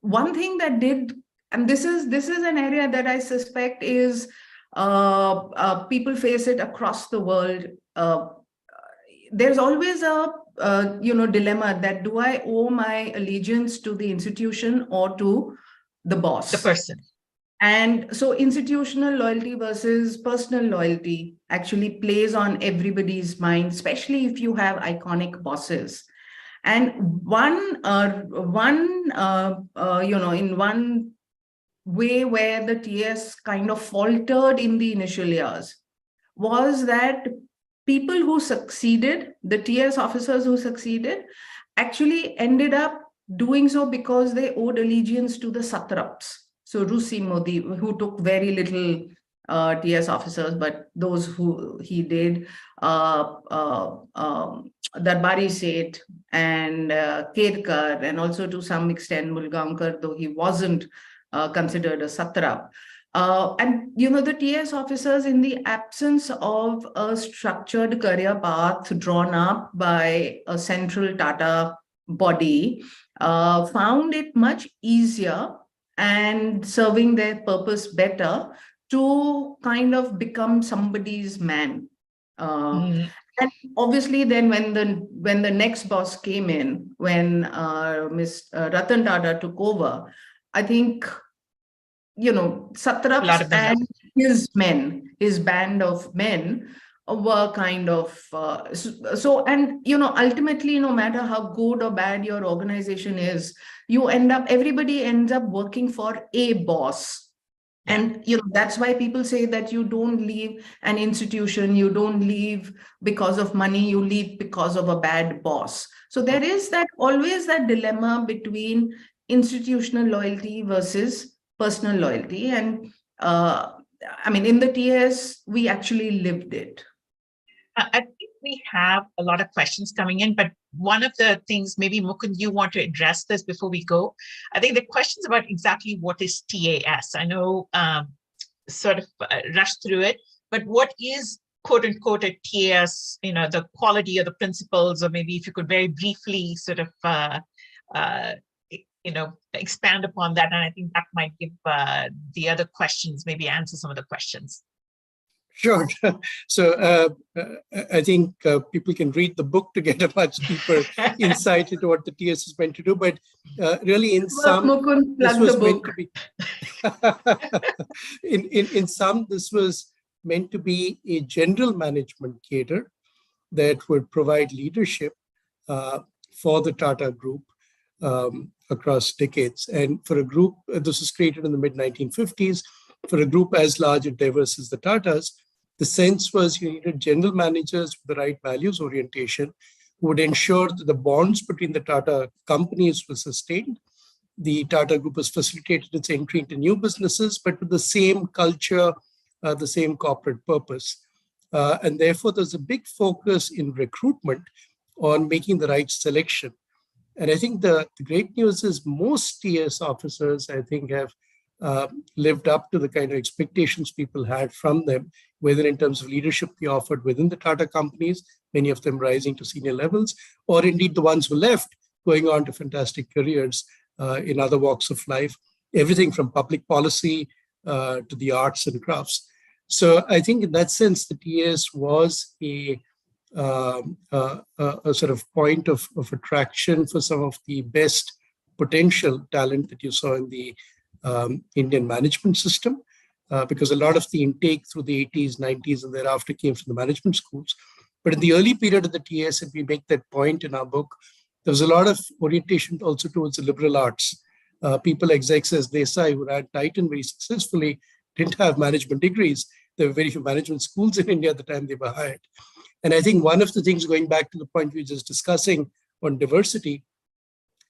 one thing that did, and this is an area that I suspect is people face it across the world. There's always a dilemma that do I owe my allegiance to the institution or to the boss, The person. and so institutional loyalty versus personal loyalty actually plays on everybody's mind, especially if you have iconic bosses. And in one way where the TS kind of faltered in the initial years was that people who succeeded, the TS officers who succeeded, actually ended up doing so because they owed allegiance to the satraps. So Rusi Modi, who took very little TS officers, but those who he did, Darbari Seth and Kedkar, and also to some extent Mulgaonkar, though he wasn't considered a satrap. And the TS officers, in the absence of a structured career path drawn up by a central Tata body, found it much easier and serving their purpose better to kind of become somebody's man. And obviously then when the next boss came in, when Ms. Ratan Tata took over, I think satraps and his band of men were kind of ultimately, no matter how good or bad your organization is, everybody ends up working for a boss. And that's why people say that you don't leave an institution, you don't leave because of money, you leave because of a bad boss. So there is always that dilemma between institutional loyalty versus personal loyalty. And in the TS, we actually lived it. I think we have a lot of questions coming in, but one of the things, maybe Mukund, you want to address this before we go. I think the questions about exactly what is TAS. I know sort of rushed through it, but what is quote unquote a TAS, the quality or the principles, or maybe if you could very briefly sort of expand upon that. And I think that might give the other questions, maybe answer some of the questions. Sure. So I think people can read the book to get a much deeper insight into what the TS is meant to do. But really, in some, this was meant to be. in some, this was meant to be a general management cadre that would provide leadership for the Tata Group across decades. And for a group, this was created in the mid-1950s. For a group as large and diverse as the Tatas, the sense was you needed general managers with the right values orientation who would ensure that the bonds between the Tata companies were sustained. The Tata Group has facilitated its entry into new businesses, but with the same culture, the same corporate purpose. And therefore, there's a big focus in recruitment on making the right selection. And I think the great news is most TS officers, I think, have lived up to the kind of expectations people had from them, whether in terms of leadership they offered within the Tata companies, many of them rising to senior levels, or indeed the ones who left, going on to fantastic careers in other walks of life, everything from public policy to the arts and crafts. So I think in that sense, the TS was a sort of point of attraction for some of the best potential talent that you saw in the Indian management system, because a lot of the intake through the 80s, 90s, and thereafter came from the management schools. But in the early period of the TS, and we make that point in our book, there was a lot of orientation also towards the liberal arts. People like Zexes Desai, who ran Titan very successfully, didn't have management degrees. There were very few management schools in India at the time they were hired. And I think one of the things, going back to the point we were just discussing on diversity,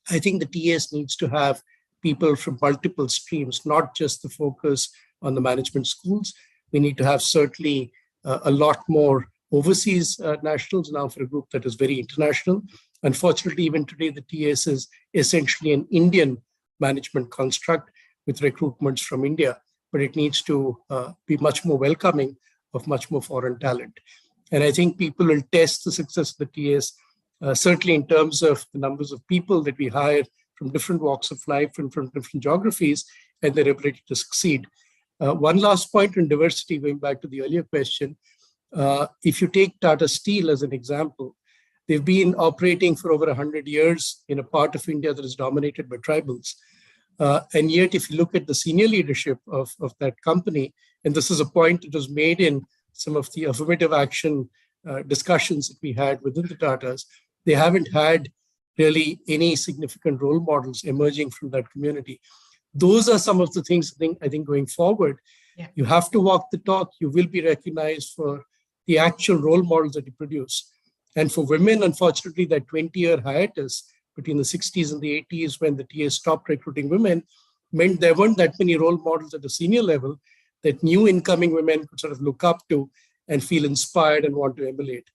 I think the TS needs to have people from multiple streams, not just the focus on the management schools. We need to have certainly a lot more overseas nationals, now for a group that is very international. Unfortunately, even today, the TAS is essentially an Indian management construct with recruitments from India, but it needs to be much more welcoming of much more foreign talent. And I think people will test the success of the TAS, certainly in terms of the numbers of people that we hire from different walks of life and from different geographies and their ability to succeed. One last point on diversity, going back to the earlier question, if you take Tata Steel as an example, they've been operating for over 100 years in a part of India that is dominated by tribals. And yet, if you look at the senior leadership of that company, and this is a point that was made in some of the affirmative action discussions that we had within the Tatas, they haven't had really any significant role models emerging from that community. Those are some of the things I think going forward, you have to walk the talk. You will be recognized for the actual role models that you produce. And for women, unfortunately, that 20-year hiatus between the 60s and the 80s when the TA stopped recruiting women meant there weren't that many role models at the senior level that new incoming women could sort of look up to and feel inspired and want to emulate.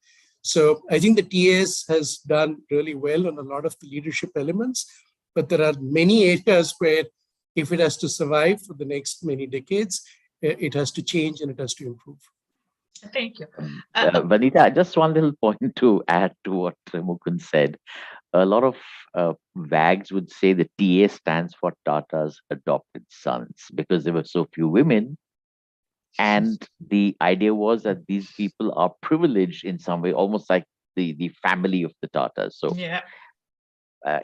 So I think the TAS has done really well on a lot of the leadership elements, but there are many areas where if it has to survive for the next many decades, it has to change and it has to improve. Thank you. Vanita, just one little point to add to what Mukund said. A lot of WAGs would say the TA stands for Tata's adopted sons because there were so few women. And the idea was that these people are privileged in some way, almost like the family of the Tatas. So Yeah.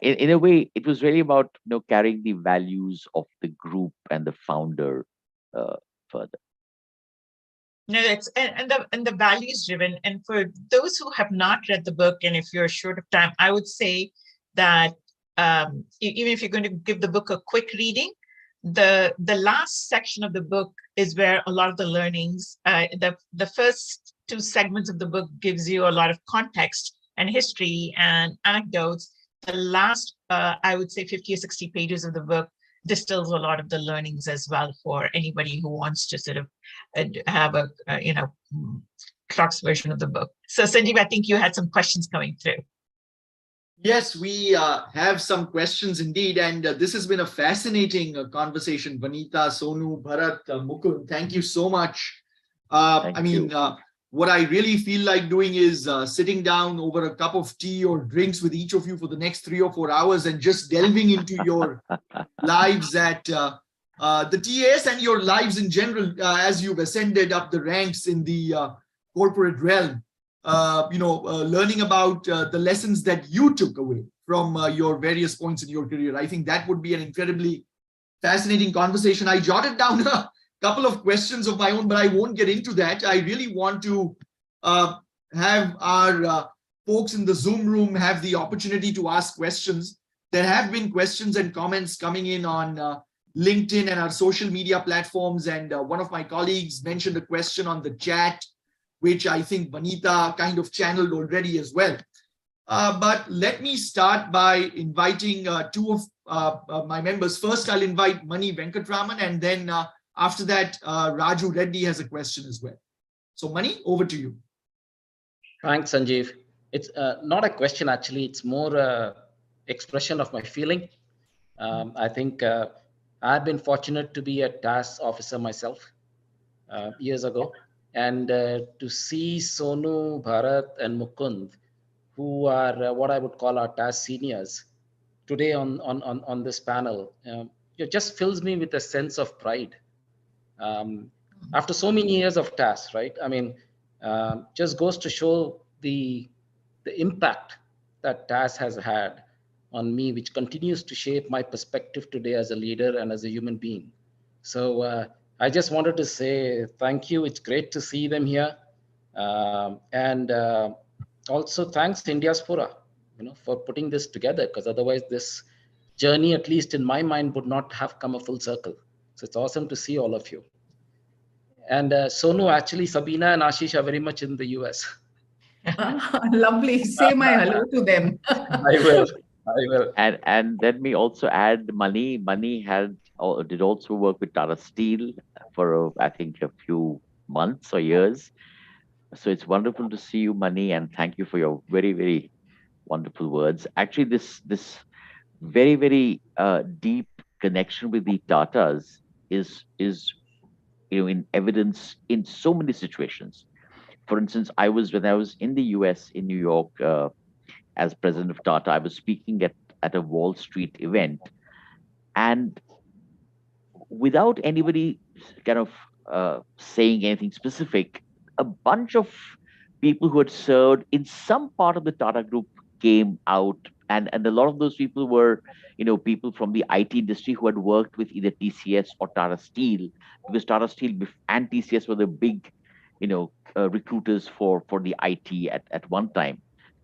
In a way, it was really about carrying the values of the group and the founder further. No, that's and the values driven. And for those who have not read the book, and if you're short of time, I would say that even if you're going to give the book a quick reading, the last section of the book is where a lot of the learnings. The first two segments of the book gives you a lot of context and history and anecdotes. The last, I would say, 50 or 60 pages of the book distills a lot of the learnings as well for anybody who wants to sort of have a Clark's version of the book. So Sanjeev, I think you had some questions coming through. Yes, we have some questions indeed, and this has been a fascinating conversation. Vanita, Sonu, Bharat, Mukund, thank you so much. What I really feel like doing is sitting down over a cup of tea or drinks with each of you for the next 3 or 4 hours and just delving into your lives at the TAS and your lives in general as you've ascended up the ranks in the corporate realm. Learning about the lessons that you took away from your various points in your career. I think that would be an incredibly fascinating conversation. I jotted down a couple of questions of my own, but I won't get into that. I really want to have our folks in the Zoom room have the opportunity to ask questions. There have been questions and comments coming in on LinkedIn and our social media platforms. And one of my colleagues mentioned a question on the chat, which I think Vanita kind of channeled already as well. But let me start by inviting two of my members. First, I'll invite Mani Venkatraman, and then after that, Raju Reddy has a question as well. So Mani, over to you. Thanks, Sanjeev. It's not a question, actually. It's more an expression of my feeling. I think I've been fortunate to be a TAS officer myself years ago. And to see Sonu, Bharat, and Mukund, who are what I would call our TAS seniors, today on this panel, it just fills me with a sense of pride. After so many years of TAS, right? I mean, just goes to show the impact that TAS has had on me, which continues to shape my perspective today as a leader and as a human being. So I just wanted to say thank you. It's great to see them here. And also thanks to Indiaspora, for putting this together, because otherwise this journey, at least in my mind, would not have come a full circle. So it's awesome to see all of you. And Sonu, actually, Sabina and Ashish are very much in the US. Lovely. Say my hello to them. I will. And let me also add, Mani did also work with Tata Steel for I think a few months or years. So it's wonderful to see you, Mani, and thank you for your very, very wonderful words. Actually, this very, very deep connection with the Tatas is in evidence in so many situations. For instance, when I was in the US in New York as president of Tata, I was speaking at a Wall Street event, and without anybody kind of saying anything specific, a bunch of people who had served in some part of the Tata Group came out, and a lot of those people were, people from the IT industry who had worked with either TCS or Tata Steel, because Tata Steel and TCS were the big, recruiters for the IT at one time,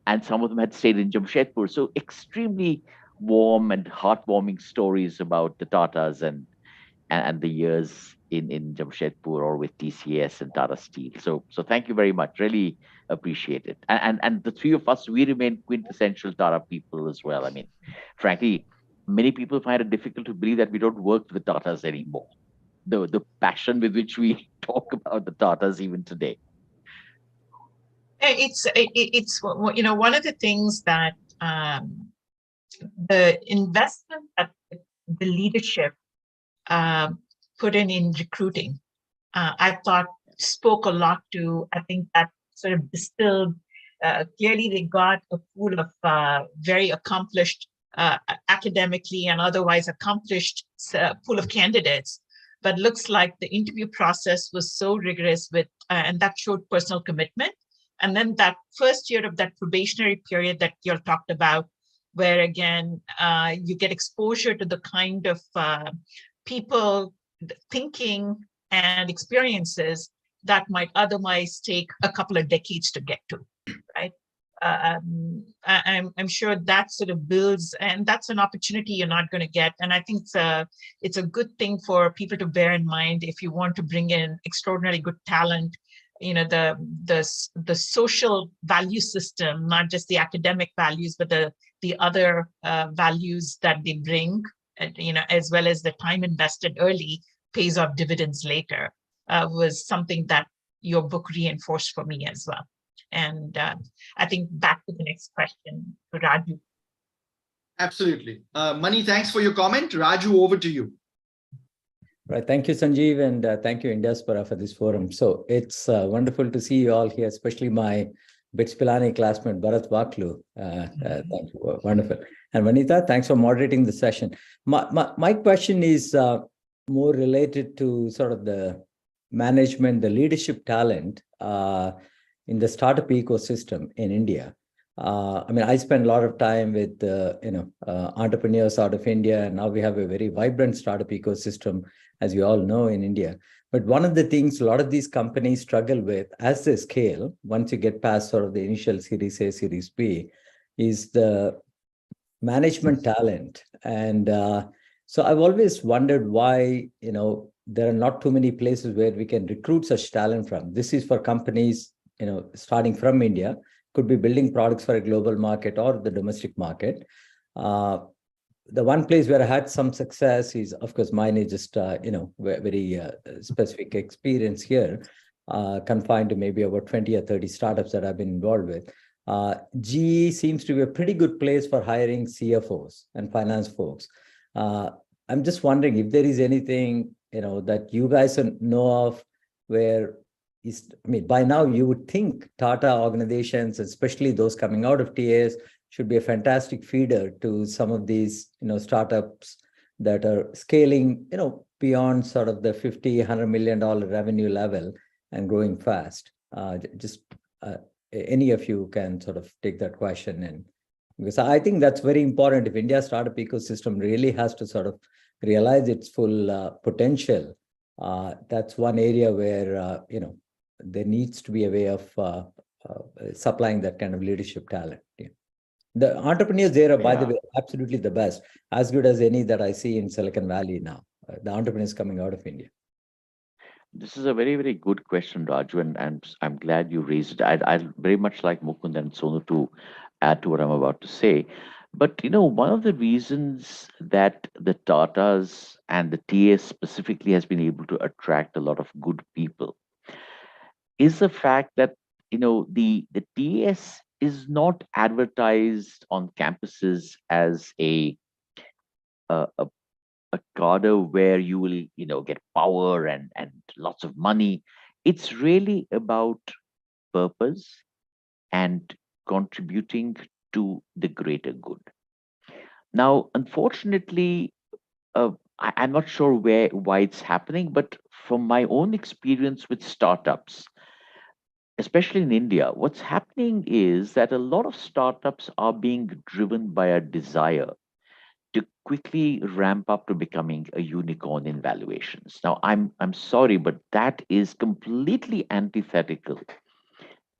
and some of them had stayed in Jamshedpur. So extremely warm and heartwarming stories about the Tatas and the years in Jamshedpur or with TCS and Tata Steel. So thank you very much. Really appreciate it. And the three of us, we remain quintessential Tata people as well. I mean, frankly, many people find it difficult to believe that we don't work with the Tatas anymore. The passion with which we talk about the Tatas even today. It's one of the things that the investment that the leadership put in recruiting, I thought spoke a lot to, I think that sort of distilled, clearly they got a pool of very accomplished, academically and otherwise accomplished pool of candidates. But looks like the interview process was so rigorous and that showed personal commitment. And then that first year of that probationary period that you talked about, where again, you get exposure to the kind of people thinking and experiences that might otherwise take a couple of decades to get to, right? I'm sure that sort of builds, and that's an opportunity you're not going to get. And I think it's a good thing for people to bear in mind if you want to bring in extraordinarily good talent. The social value system, not just the academic values, but the other values that they bring, as well as the time invested early pays off dividends later, was something that your book reinforced for me as well. And I think back to the next question to Raju. Absolutely. Mani, thanks for your comment. Raju, over to you. Right. Thank you, Sanjeev, and thank you, Indiaspora, for this forum. So it's wonderful to see you all here, especially my BITS Pilani classmate, Bharat Wakhlu. Thank you. Wonderful. And Vanitha, thanks for moderating the session. My question is more related to sort of the management, the leadership talent in the startup ecosystem in India. I mean, I spend a lot of time with entrepreneurs out of India, and now we have a very vibrant startup ecosystem, as you all know, in India. But one of the things a lot of these companies struggle with as they scale, once you get past sort of the initial Series A, Series B, is the management talent. And so I've always wondered why, there are not too many places where we can recruit such talent from. This is for companies, starting from India, could be building products for a global market or the domestic market. The one place where I had some success is, of course, mine is just, very specific experience here, confined to maybe about 20 or 30 startups that I've been involved with. GE seems to be a pretty good place for hiring CFOs and finance folks. I'm just wondering if there is anything, that you guys know of where by now you would think Tata organizations, especially those coming out of TAS, should be a fantastic feeder to some of these, startups that are scaling, beyond sort of the $50-100 million revenue level and growing fast. Any of you can sort of take that question in, because I think that's very important. If India's startup ecosystem really has to sort of realize its full potential, that's one area where, there needs to be a way of supplying that kind of leadership talent. Yeah. The entrepreneurs there are, by the way, absolutely the best, as good as any that I see in Silicon Valley now, the entrepreneurs coming out of India. This is a very, very good question, Raju, and I'm glad you raised it. I'd very much like Mukund and Sonu to add to what I'm about to say. But, one of the reasons that the Tatas and the TAS specifically has been able to attract a lot of good people is the fact that the TAS is not advertised on campuses as a cadre where you will get power and lots of money. It's really about purpose and contributing to the greater good. Now, unfortunately, I'm not sure why it's happening, but from my own experience with startups, especially in India, what's happening is that a lot of startups are being driven by a desire to quickly ramp up to becoming a unicorn in valuations. Now, I'm sorry, but that is completely antithetical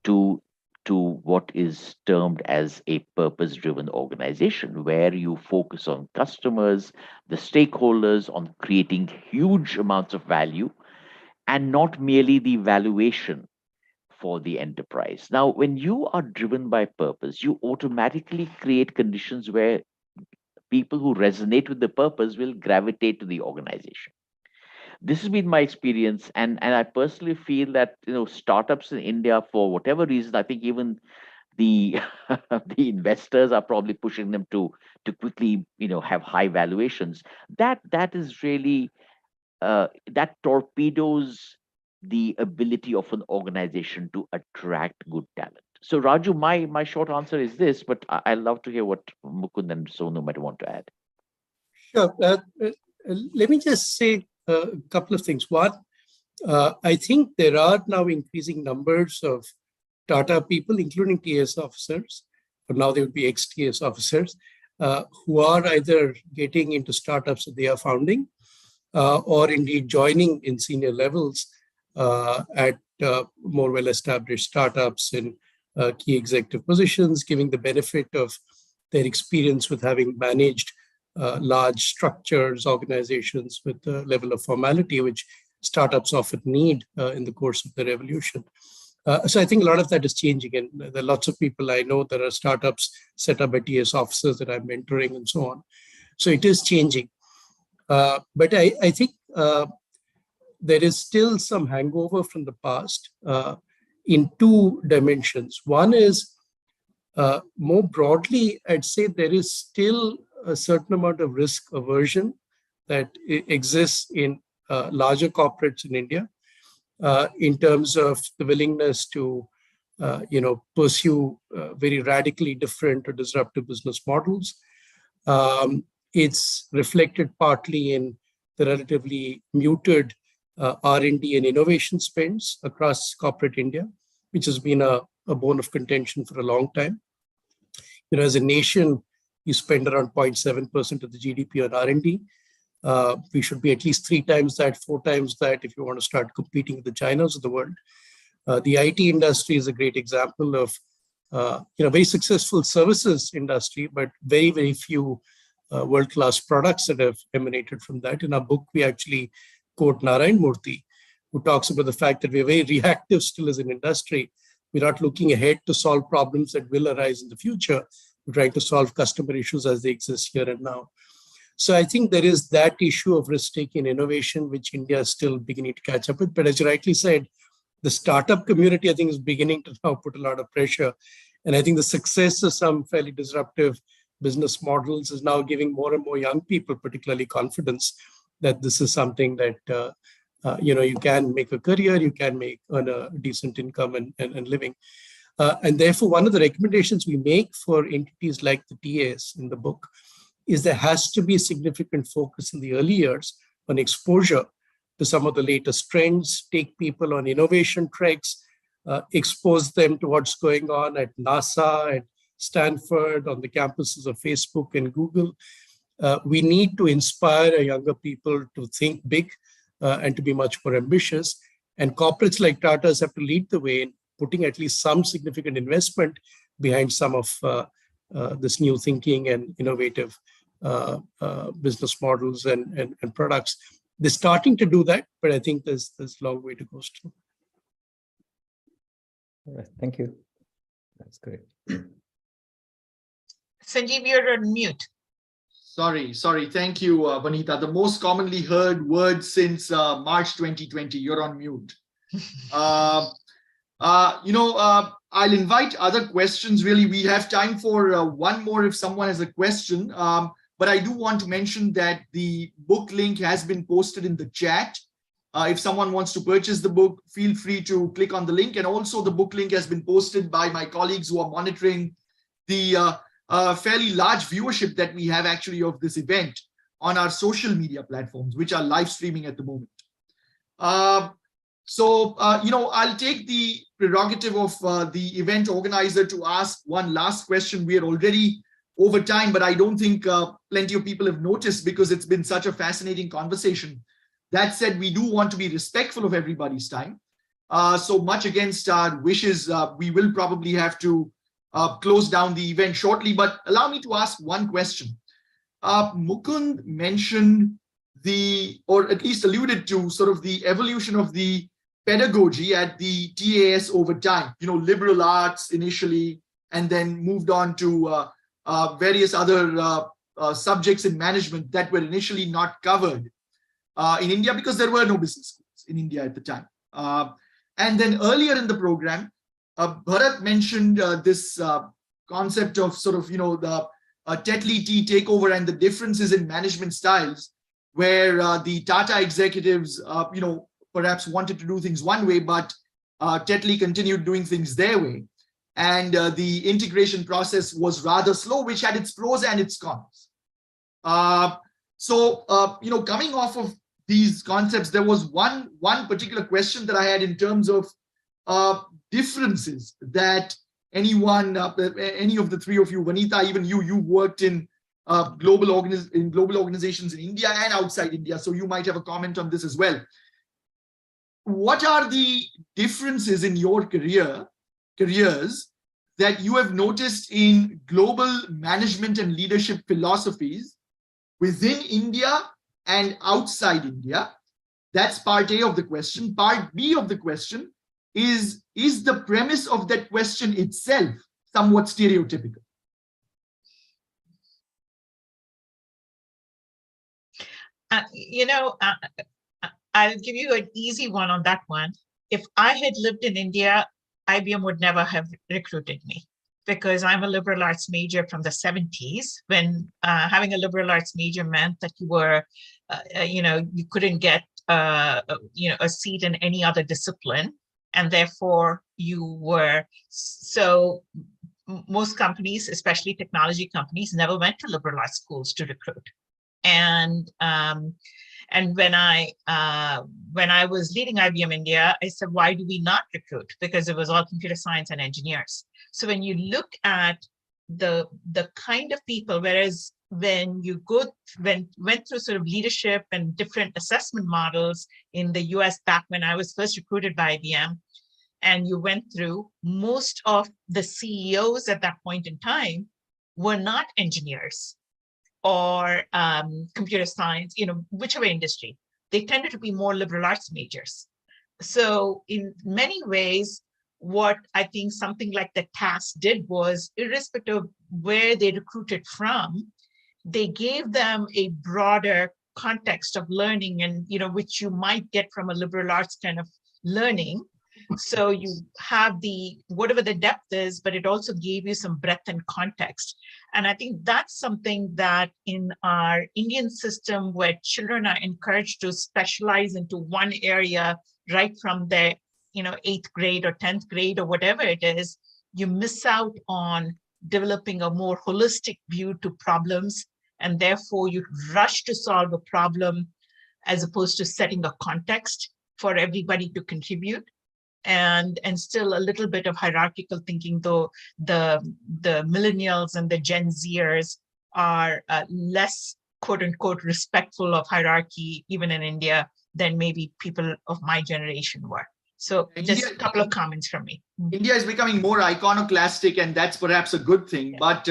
to what is termed as a purpose-driven organization, where you focus on customers, the stakeholders, on creating huge amounts of value, and not merely the valuation for the enterprise. Now, when you are driven by purpose, you automatically create conditions where people who resonate with the purpose will gravitate to the organization. This has been my experience, and I personally feel that startups in India, for whatever reason, I think even the the investors are probably pushing them to quickly have high valuations. That is really that torpedoes the ability of an organization to attract good talent. So Raju, my short answer is this, but I love to hear what Mukund and Sonu might want to add. Sure. Let me just say a couple of things. One, I think there are now increasing numbers of Tata people, including TS officers, but now they would be ex-TS officers, who are either getting into startups that they are founding, or indeed joining in senior levels at more well-established startups in key executive positions, giving the benefit of their experience with having managed large structures, organizations with a level of formality which startups often need in the course of their evolution. So I think a lot of that is changing, and there are lots of people I know that are startups set up by TS officers that I'm mentoring and so on. So it is changing. But I think there is still some hangover from the past in two dimensions. One is more broadly, I'd say there is still a certain amount of risk aversion that exists in larger corporates in India in terms of the willingness to pursue very radically different or disruptive business models. It's reflected partly in the relatively muted R&D and innovation spends across corporate India, which has been a bone of contention for a long time. As a nation, you spend around 0.7% of the GDP on R&D. We should be at least 3 times that, 4 times that if you want to start competing with the Chinas of the world. The IT industry is a great example of very successful services industry, but very, very few world-class products that have emanated from that. In our book, we actually quote Narayan Murthy, who talks about the fact that we're very reactive still as an industry. We're not looking ahead to solve problems that will arise in the future. We're trying to solve customer issues as they exist here and now. So I think there is that issue of risk-taking innovation, which India is still beginning to catch up with. But as you rightly said, the startup community, I think, is beginning to now put a lot of pressure. And I think the success of some fairly disruptive business models is now giving more and more young people, particularly, confidence that this is something that you can make a career, you can earn a decent income and living. And therefore, one of the recommendations we make for entities like the TAS in the book is there has to be significant focus in the early years on exposure to some of the latest trends, take people on innovation treks, expose them to what's going on at NASA, at Stanford, on the campuses of Facebook and Google. We need to inspire younger people to think big and to be much more ambitious. And corporates like Tata's have to lead the way in putting at least some significant investment behind some of this new thinking and innovative business models and products. They're starting to do that, but I think there's a long way to go still. All right, thank you. That's great. Sanjeev, you're on mute. Sorry. Thank you, Vanita. The most commonly heard word since March 2020. You're on mute. I'll invite other questions. Really, we have time for one more if someone has a question. But I do want to mention that the book link has been posted in the chat. If someone wants to purchase the book, feel free to click on the link. And also the book link has been posted by my colleagues who are monitoring the fairly large viewership that we have actually of this event on our social media platforms, which are live streaming at the moment. I'll take the prerogative of the event organizer to ask one last question. We are already over time, but I don't think plenty of people have noticed because it's been such a fascinating conversation. That said, we do want to be respectful of everybody's time. So much against our wishes, we will probably have to close down the event shortly, but allow me to ask one question. Mukund mentioned or at least alluded to sort of the evolution of the pedagogy at the TAS over time, liberal arts initially, and then moved on to various other subjects in management that were initially not covered in India because there were no business schools in India at the time. And then earlier in the program, Bharat mentioned this concept of sort of, the Tetley tea takeover and the differences in management styles, where the Tata executives, perhaps wanted to do things one way, but Tetley continued doing things their way. And the integration process was rather slow, which had its pros and its cons. Coming off of these concepts, there was one particular question that I had in terms of differences that any of the three of you, Vanita, even you worked in global organizations in India and outside India, so you might have a comment on this as well. What are the differences in your careers that you have noticed in global management and leadership philosophies within India and outside India? That's part A of the question. Part B of the question is the premise of that question itself somewhat stereotypical? I'll give you an easy one on that one. If I had lived in India, IBM would never have recruited me because I'm a liberal arts major from the 70s, when having a liberal arts major meant that you were, you couldn't get, a seat in any other discipline. And therefore you were, so most companies, especially technology companies, never went to liberal arts schools to recruit. And when I was leading IBM India, I said, why do we not recruit? Because it was all computer science and engineers. So when you look at the kind of people, whereas when you went through sort of leadership and different assessment models in the US back when I was first recruited by IBM, and you went through, most of the CEOs at that point in time were not engineers or computer science, whichever industry. They tended to be more liberal arts majors. So in many ways, what I think something like the TAS did was, irrespective of where they recruited from, they gave them a broader context of learning, and which you might get from a liberal arts kind of learning. So you have whatever the depth is, but it also gave you some breadth and context. And I think that's something that in our Indian system, where children are encouraged to specialize into one area right from their 8th grade or 10th grade or whatever it is, you miss out on developing a more holistic view to problems. And therefore you rush to solve a problem as opposed to setting a context for everybody to contribute. And still a little bit of hierarchical thinking, though the millennials and the Gen Zers are less quote unquote respectful of hierarchy, even in India, than maybe people of my generation were. So just a couple of comments from me. India is becoming more iconoclastic, and that's perhaps a good thing. Yeah. But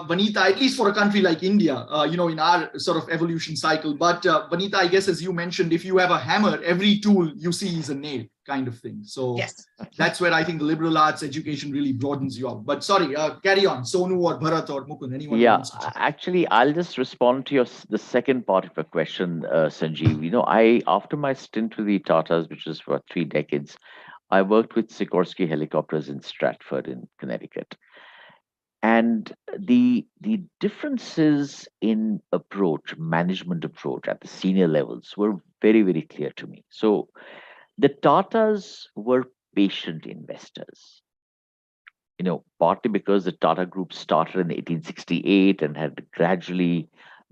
Vanita, at least for a country like India, in our sort of evolution cycle. But Vanita, I guess, as you mentioned, if you have a hammer, every tool you see is a nail kind of thing. So yes, that's where I think the liberal arts education really broadens you out. But sorry, carry on. Sonu or Bharat or Mukund, anyone? Yeah, actually, I'll just respond to the second part of your question, Sanjeev. After my stint with the Tatas, which was for 3 decades, I worked with Sikorsky Helicopters in Stratford, in Connecticut. And the differences in approach, management approach at the senior levels were very, very clear to me. So the Tatas were patient investors, partly because the Tata Group started in 1868 and had gradually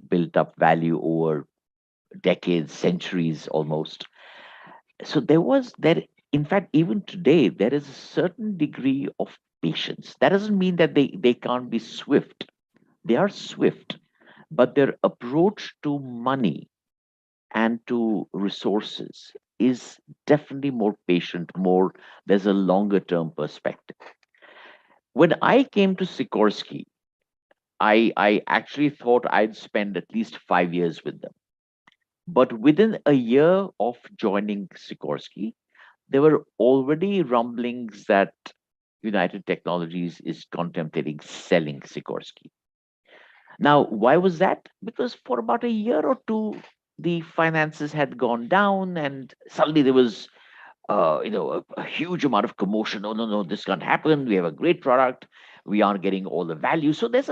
built up value over decades, centuries almost. So there, in fact, even today, there is a certain degree of patience. That doesn't mean that they can't be swift. They are swift, but their approach to money and to resources is definitely more patient, there's a longer term perspective. When I came to Sikorsky, I actually thought I'd spend at least 5 years with them. But within a year of joining Sikorsky, there were already rumblings that United Technologies is contemplating selling Sikorsky. Now, why was that? Because for about a year or two, the finances had gone down, and suddenly there was, a huge amount of commotion. Oh, no, this can't happen. We have a great product. We aren't getting all the value. So there's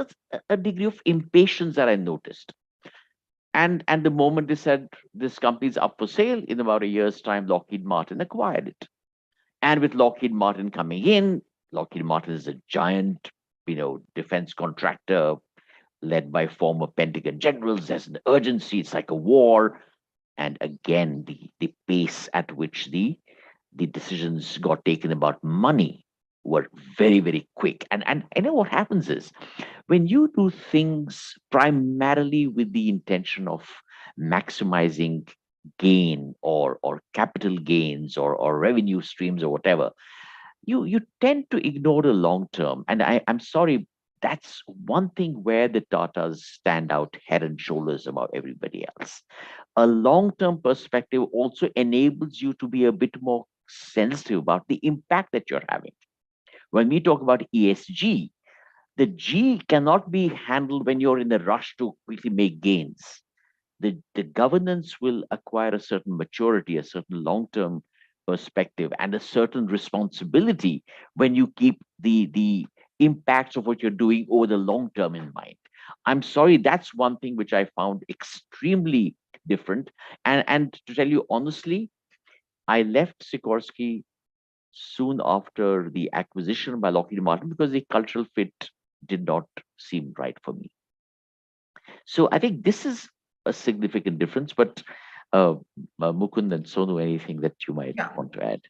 a degree of impatience that I noticed. And the moment they said this company's up for sale, in about a year's time, Lockheed Martin acquired it. And with Lockheed Martin coming in, Lockheed Martin is a giant, defense contractor led by former Pentagon generals. There's an urgency. It's like a war. And again, the pace at which the decisions got taken about money were very, very quick. And I know what happens is when you do things primarily with the intention of maximizing gain or capital gains or revenue streams or whatever, you tend to ignore the long term. And I'm sorry, that's one thing where the Tatas stand out head and shoulders above everybody else. A long-term perspective also enables you to be a bit more sensitive about the impact that you're having. When we talk about ESG, the G cannot be handled when you're in a rush to quickly make gains. The governance will acquire a certain maturity, a certain long-term perspective, and a certain responsibility when you keep the impacts of what you're doing over the long term in mind. I'm sorry, that's one thing which I found extremely different. And to tell you honestly, I left Sikorsky soon after the acquisition by Lockheed Martin because the cultural fit did not seem right for me. So I think this is a significant difference, but Mukund and Sonu, anything that you might want to add?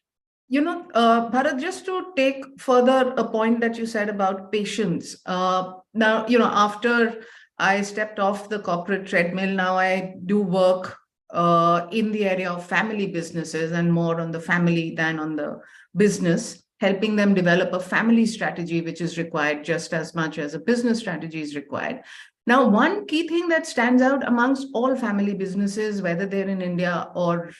Bharat, just to take further a point that you said about patience. Now, after I stepped off the corporate treadmill, now I do work in the area of family businesses and more on the family than on the business, helping them develop a family strategy, which is required just as much as a business strategy is required. Now, one key thing that stands out amongst all family businesses, whether they're in India or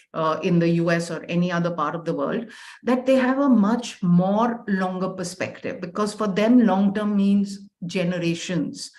in the US or any other part of the world, that they have a much more longer perspective, because for them, long-term means generations.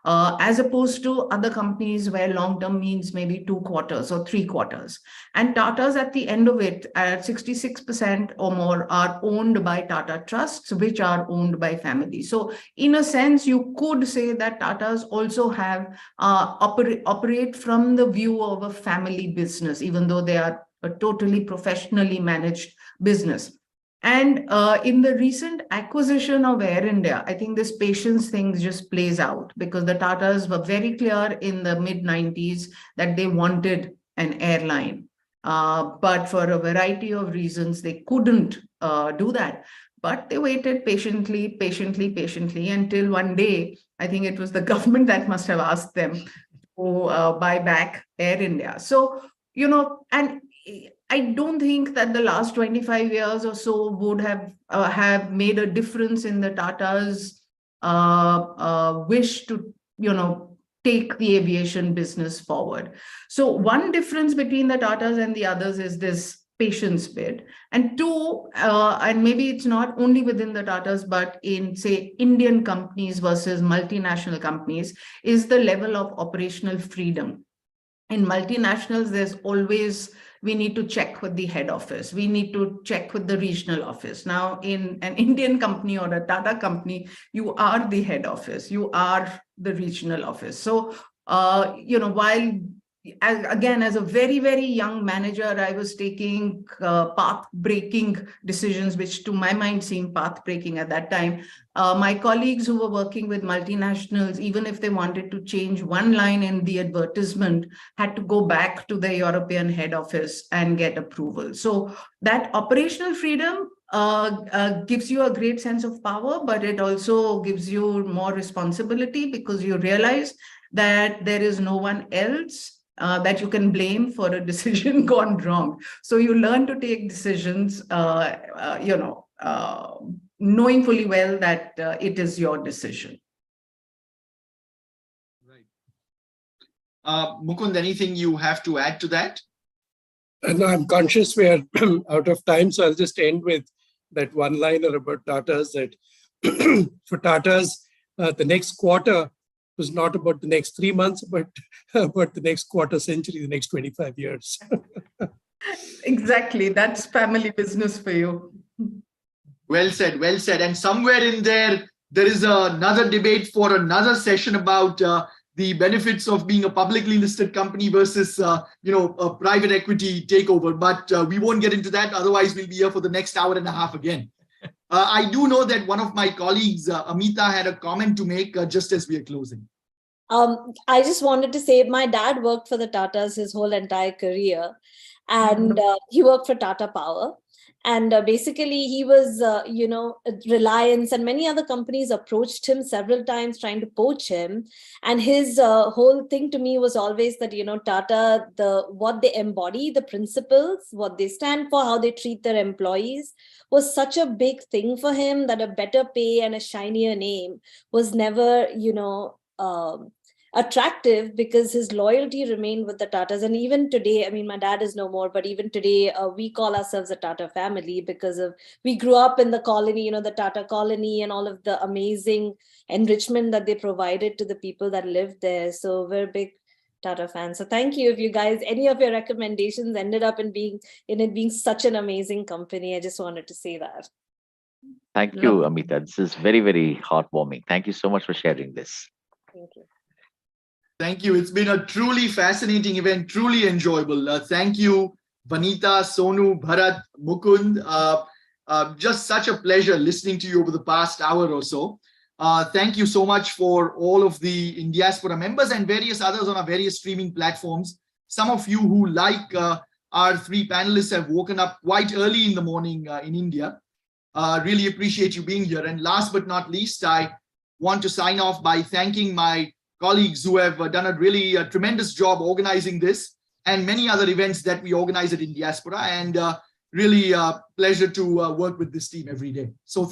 As opposed to other companies where long-term means maybe 2 quarters or 3 quarters. And Tata's at the end of it, at 66% or more, are owned by Tata Trusts, which are owned by families. So in a sense, you could say that Tata's also have operate from the view of a family business, even though they are a totally professionally managed business. And in the recent acquisition of Air India, I think this patience thing just plays out, because the Tatas were very clear in the mid-90s that they wanted an airline. But for a variety of reasons, they couldn't do that. But they waited patiently until one day, I think it was the government that must have asked them to buy back Air India. So, and I don't think that the last 25 years or so would have made a difference in the Tata's wish to, take the aviation business forward. So one difference between the Tatas and the others is this patience bit. And two, and maybe it's not only within the Tatas, but in, say, Indian companies versus multinational companies, is the level of operational freedom. In multinationals, there's always we need to check with the head office. We need to check with the regional office. Now, in an Indian company or a Tata company, you are the head office, you are the regional office. So, while again, as a very, very young manager, I was taking path-breaking decisions, which to my mind seemed path-breaking at that time. My colleagues who were working with multinationals, even if they wanted to change one line in the advertisement, had to go back to the European head office and get approval. So that operational freedom gives you a great sense of power, but it also gives you more responsibility because you realize that there is no one else that you can blame for a decision gone wrong. So you learn to take decisions, knowing fully well that it is your decision. Right. Mukund, anything you have to add to that? No, I'm conscious we are out of time, so I'll just end with that one-liner about Tata's, that for Tata's, the next quarter was not about the next 3 months, but about the next quarter century, the next 25 years. Exactly. That's family business for you. Well said, well said. And somewhere in there is another debate for another session about the benefits of being a publicly listed company versus, a private equity takeover. But we won't get into that. Otherwise, we'll be here for the next hour and a half again. I do know that one of my colleagues, Amita, had a comment to make just as we are closing. I just wanted to say my dad worked for the Tatas his whole entire career, and he worked for Tata Power. And basically, he was, Reliance and many other companies approached him several times trying to poach him. And his whole thing to me was always that, Tata, what they embody, the principles, what they stand for, how they treat their employees was such a big thing for him that a better pay and a shinier name was never, attractive, because his loyalty remained with the Tatas. And even today, I mean, my dad is no more, but even today, we call ourselves a Tata family because we grew up in the colony, the Tata colony, and all of the amazing enrichment that they provided to the people that lived there. So we're big Tata fans. So thank you. If you guys, any of your recommendations ended up in it being such an amazing company, I just wanted to say that. Thank you, Amita. This is very, very heartwarming. Thank you so much for sharing this. Thank you. Thank you. It's been a truly fascinating event, truly enjoyable. Thank you, Vanita, Sonu, Bharat, Mukund. Just such a pleasure listening to you over the past hour or so. Thank you so much for all of the Indiaspora members and various others on our various streaming platforms. Some of you who, like our three panelists, have woken up quite early in the morning in India. Really appreciate you being here. And last but not least, I want to sign off by thanking my colleagues who have done a really tremendous job organizing this and many other events that we organize at Indiaspora, and really pleasure to work with this team every day. So thank